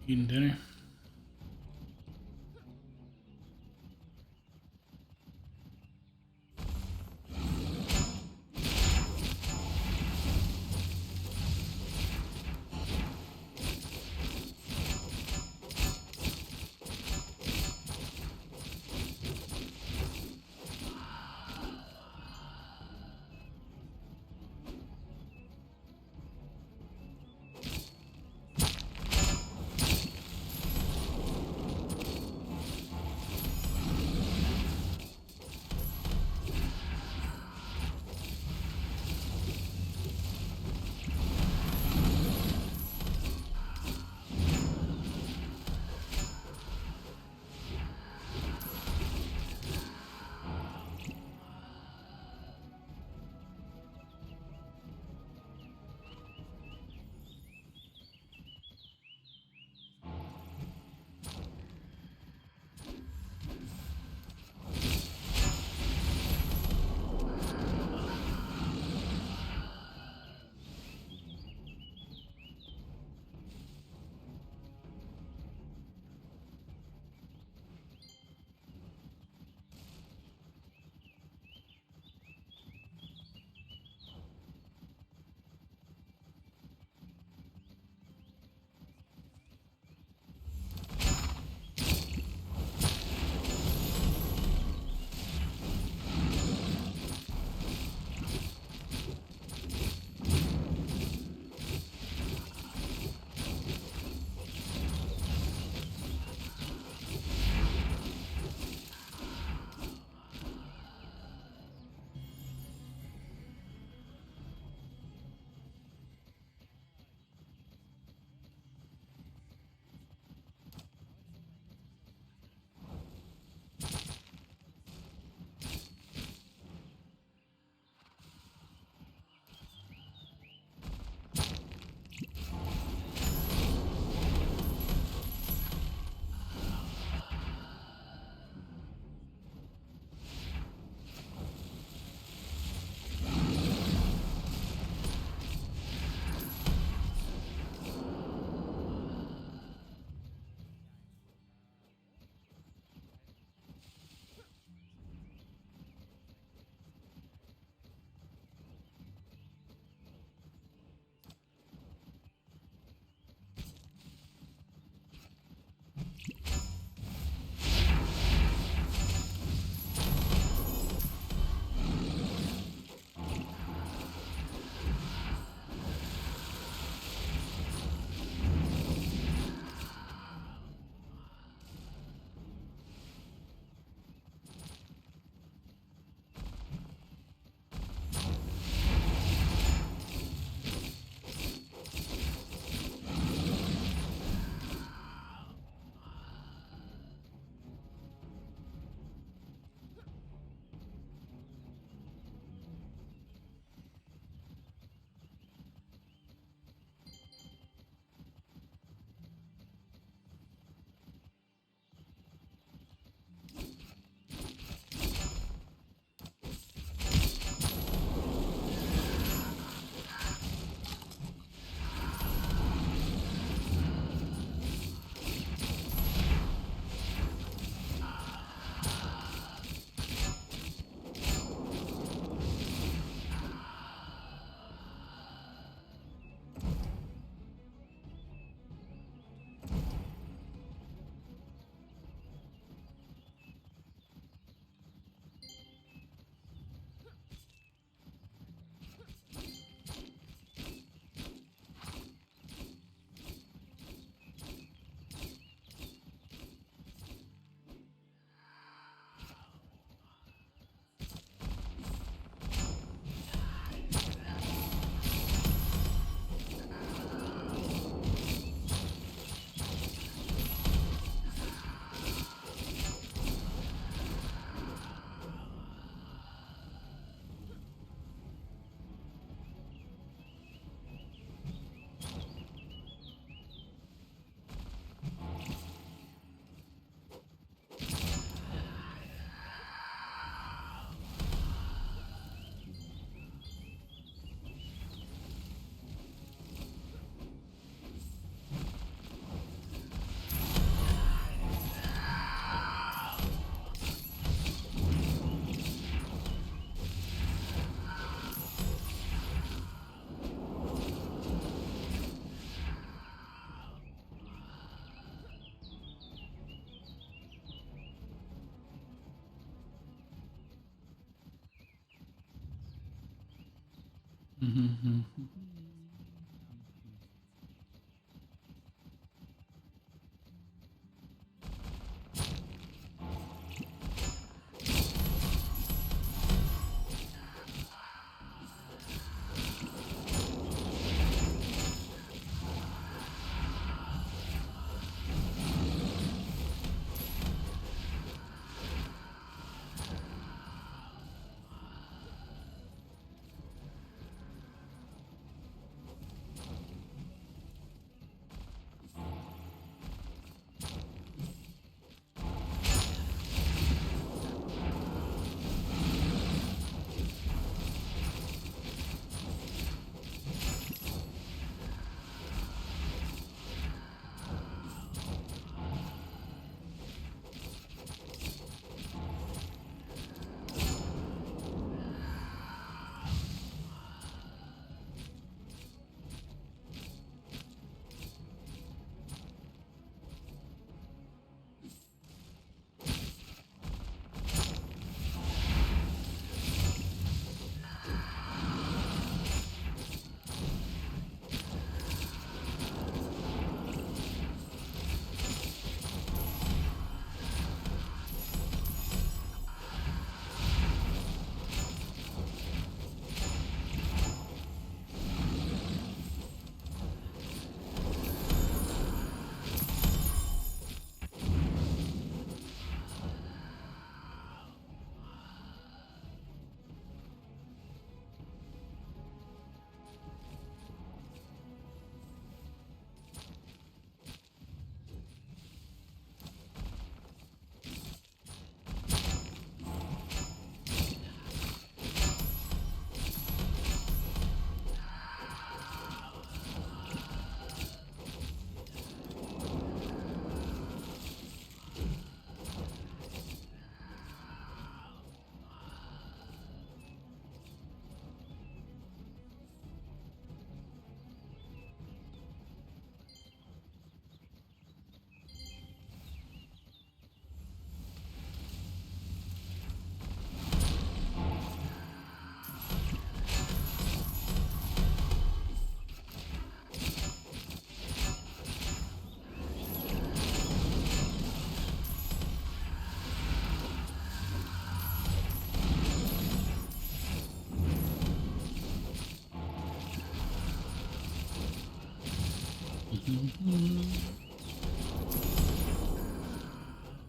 Eating dinner?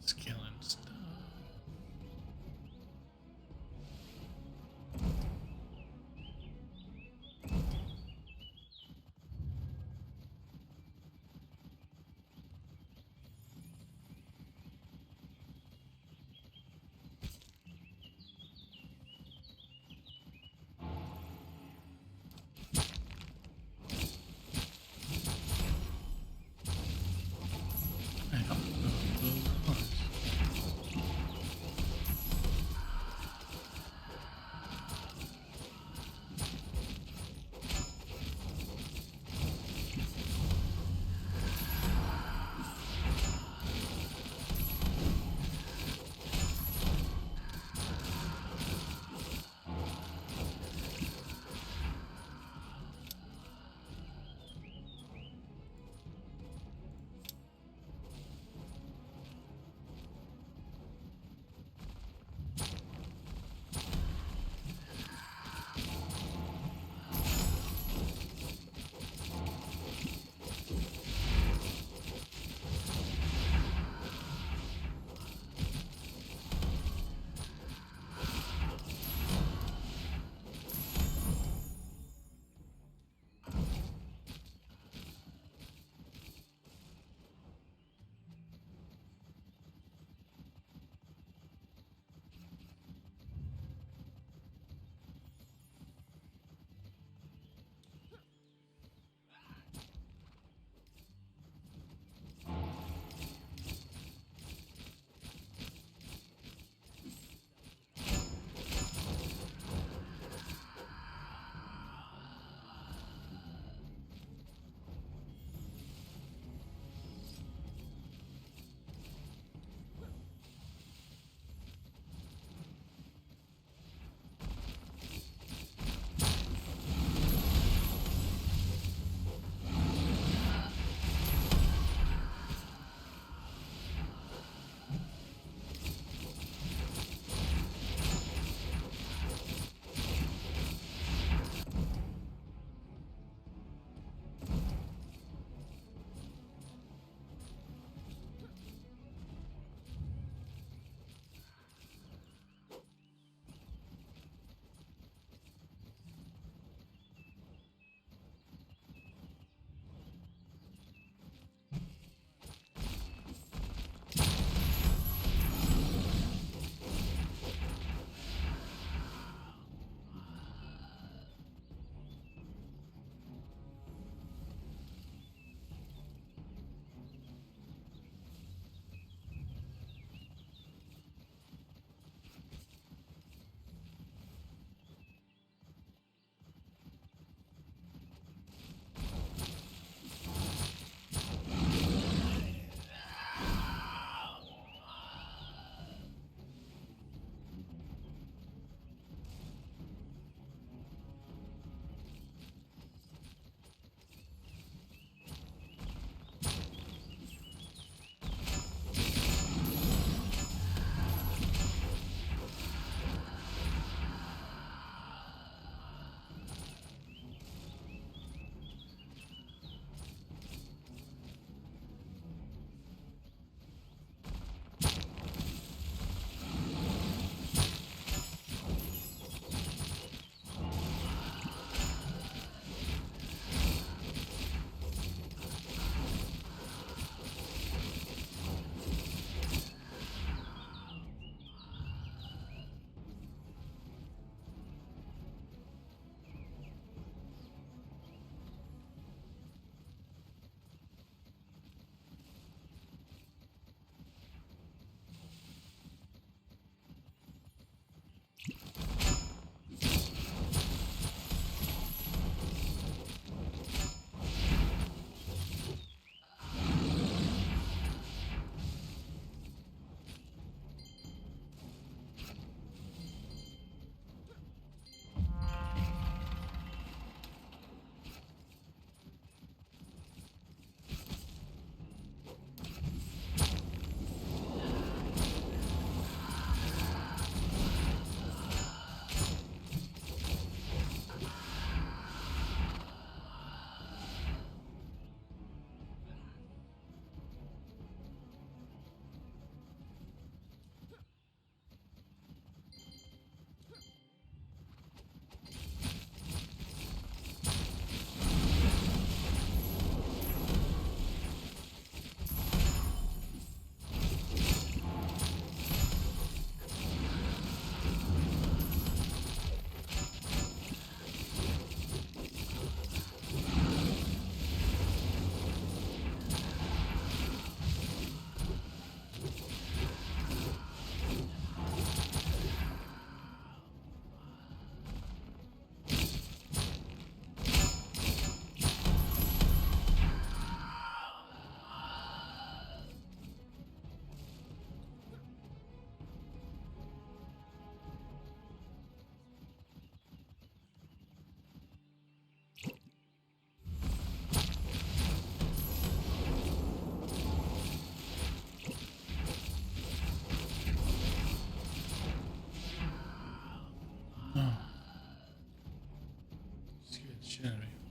It's killing stuff.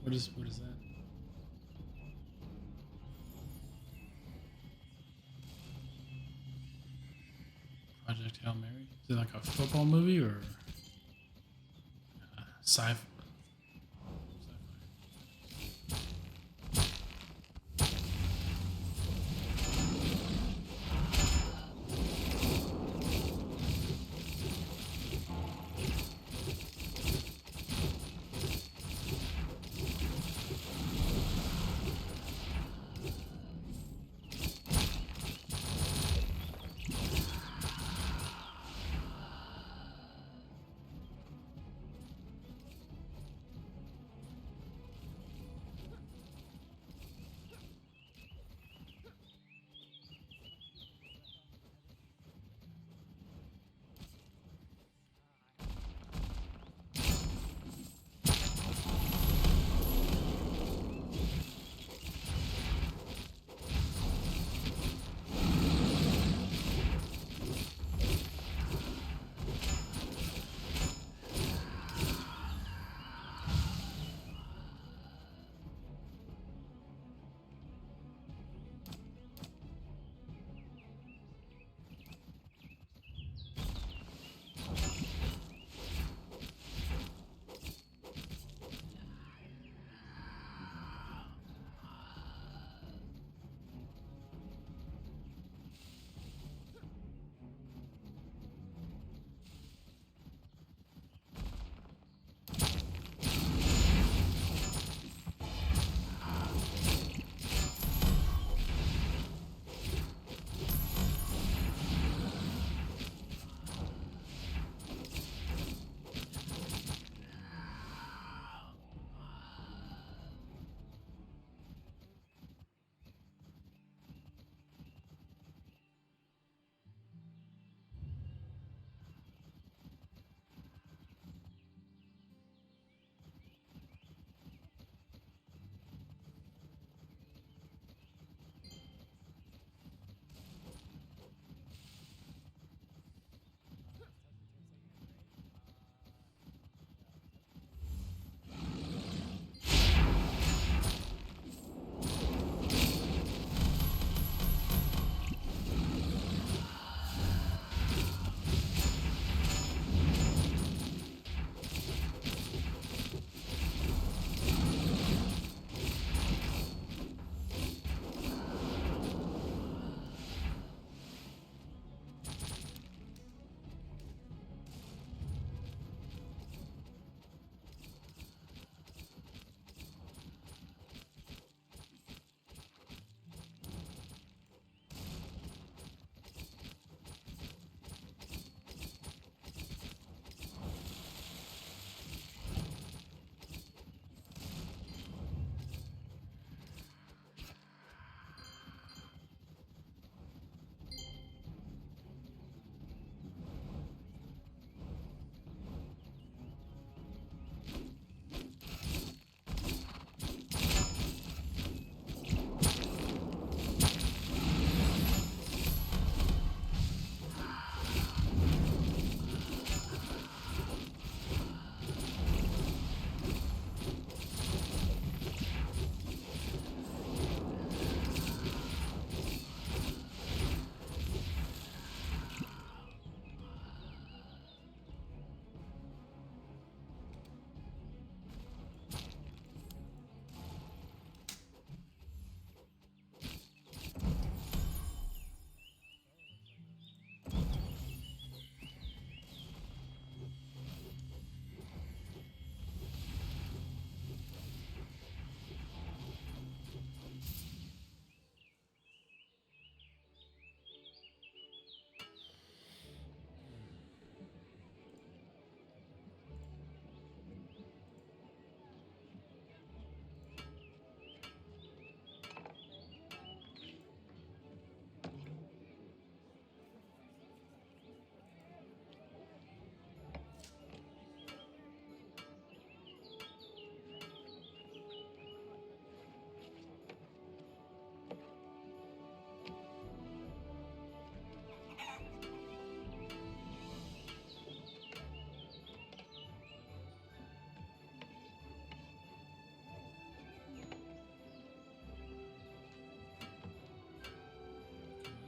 What is that? Project Hail Mary? Is it like a football movie or sci-fi?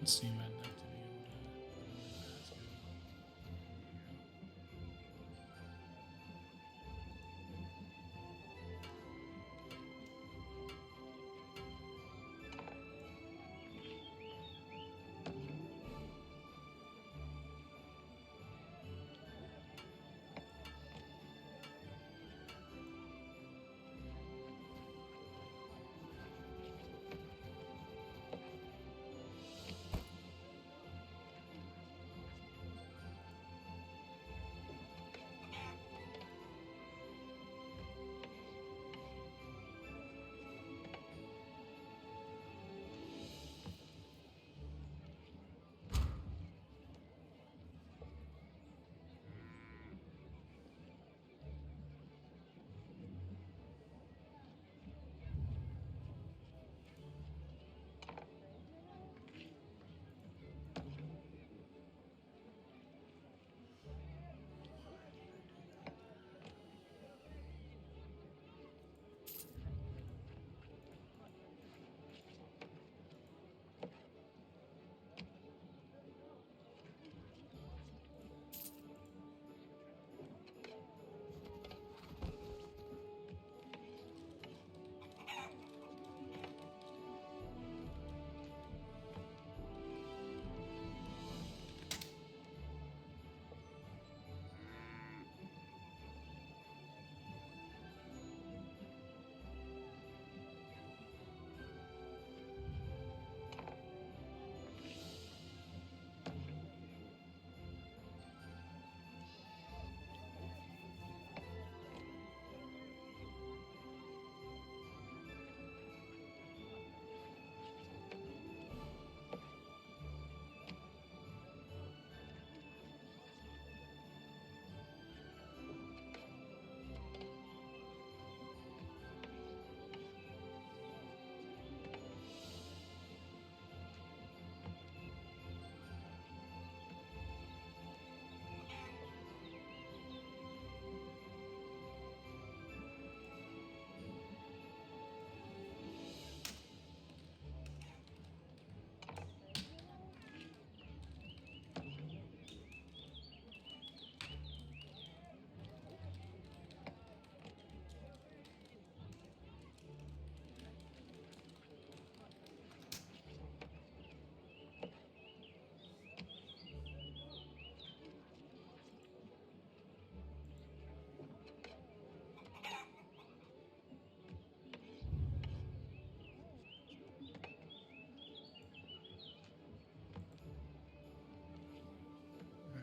Let's see, I'd like to be able to put them in the basket.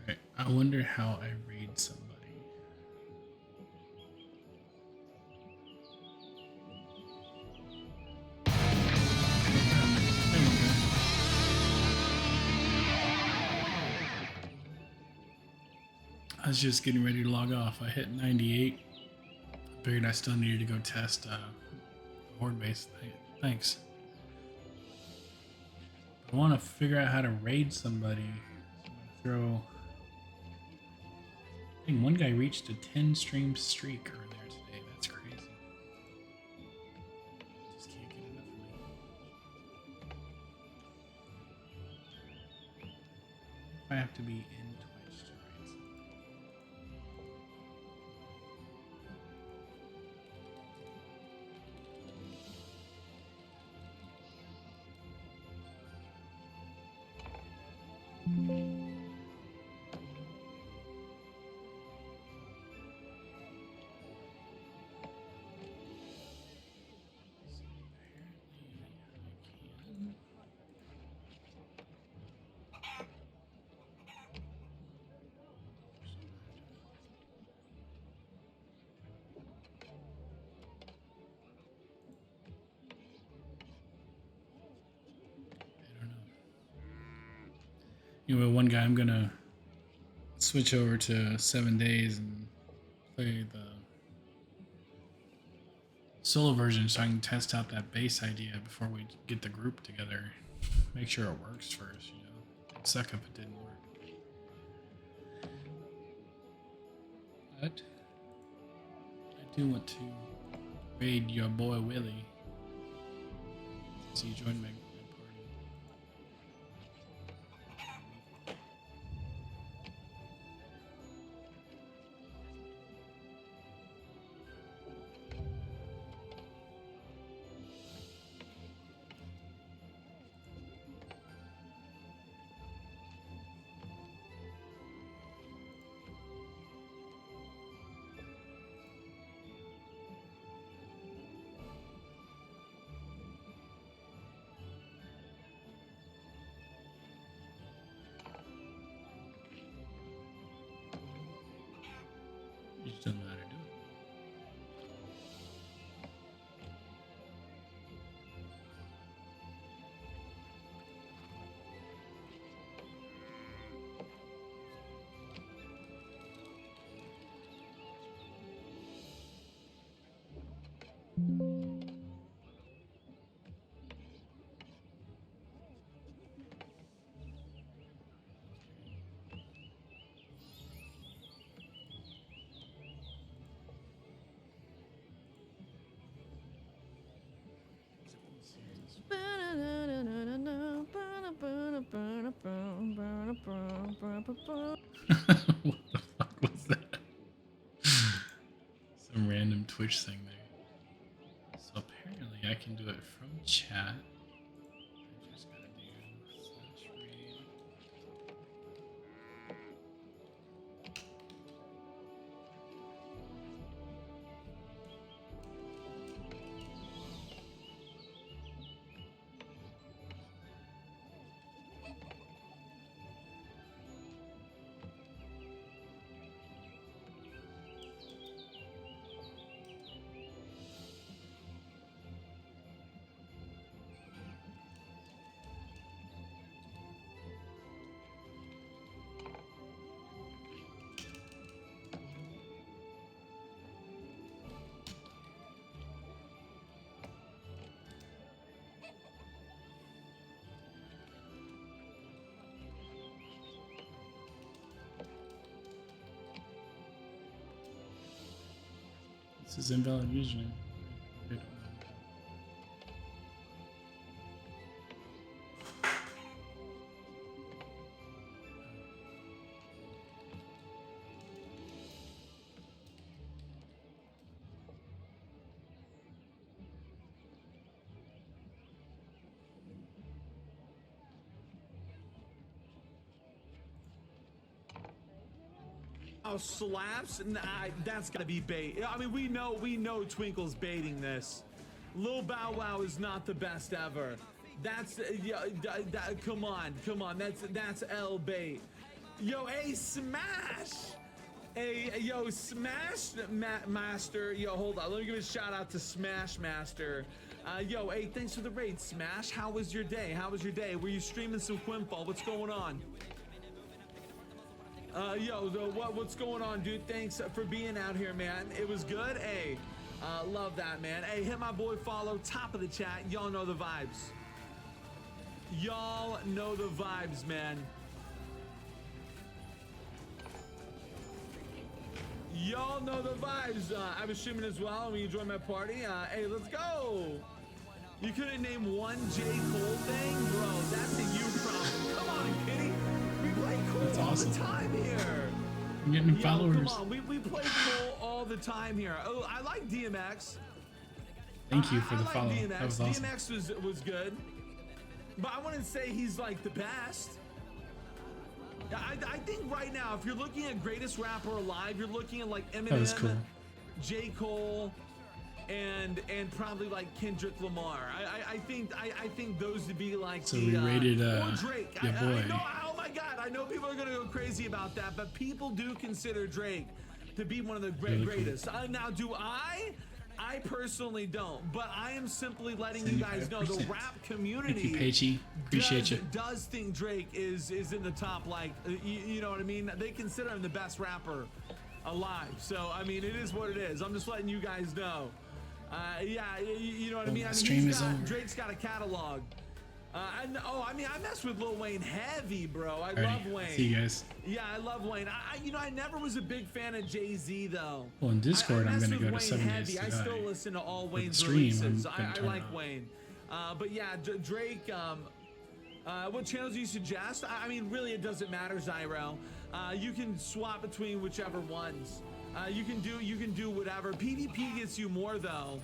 Alright, I wonder how I raid somebody. There we go. I was just getting ready to log off. I hit 98. Figured I still needed to go test horde base. Thanks. I want to figure out how to raid somebody. So I'm gonna throw. I think one guy reached a 10 stream streak earlier today. That's crazy. Just can't get enough of me. I have to be in Twitch to raid somebody. I don't know. Anyway, one guy I'm gonna switch over to 7 days and play the solo version so I can test out that base idea before we get the group together. Make sure it works first, you know. It'd suck if it didn't work. But I do want to raid your boy Willie. So you joined my party. Doesn't matter, do it. What the fuck was that? Some random Twitch thing there. So apparently I can do it from chat. I just gotta do slash read. This is invalid username. Oh, slaps? Nah, that's gotta be bait. I mean, we know Twinkle's baiting this. Lil Bow Wow is not the best ever. That's come on, that's L bait. Yo, hey, Smash. Hey, yo, Smash Master. Yo, hold on. Let me give a shout out to Smash Master. Yo, hey, thanks for the raid, Smash. How was your day? How was your day? Were you streaming some Quinfall? What's going on? Yo, what's going on, dude? Thanks for being out here, man. It was good. Hey, love that, man. Hey, hit my boy follow, top of the chat. Y'all know the vibes. Y'all know the vibes, man. Y'all know the vibes. I was streaming as well when you joined my party. Hey, let's go. You couldn't name one J. Cole thing? Bro, that's a you problem. Come on, kitty. We play Cole That's awesome. all the time here. I'm getting Yo, followers. come on. We play Cole all the time here. Oh, I like DMX. Thank you for the I follow. like DMX. That was awesome. DMX was good. But I wouldn't say he's like the best. I think right now, if you're looking at greatest rapper alive, you're looking at like That was Eminem, cool. J. Cole, and probably like Kendrick Lamar. I think those would be like So the, we rated or Drake. your boy. I know, oh my God, I know people are gonna go crazy about that, but people do consider Drake to be one of the Really cool. greatest. Now, do I? I personally don't, but I am simply letting you guys know the 75%. rap community. Thank you, Peachy. Appreciate you. Does think Drake is in the top, like, you know what I mean? They consider him the best rapper alive. So, I mean, it is what it is. I'm just letting you guys know. Yeah, you know what I mean? I mean, Stream is over. Drake's got a catalog. I mess with Lil Wayne heavy, bro. I Alrighty, love Wayne. see you guys. Yeah, I love Wayne. I never was a big fan of Jay-Z though. Well, in Discord, I'm mess gonna with go to Wayne 7 heavy. Days I to Die. still listen to all With Wayne's stream, releases. I'm gonna I turn like it on. Wayne. But yeah, Drake. What channels do you suggest? I mean, really, it doesn't matter, Zyro. You can swap between whichever ones. You can do whatever. PvP gets you more though.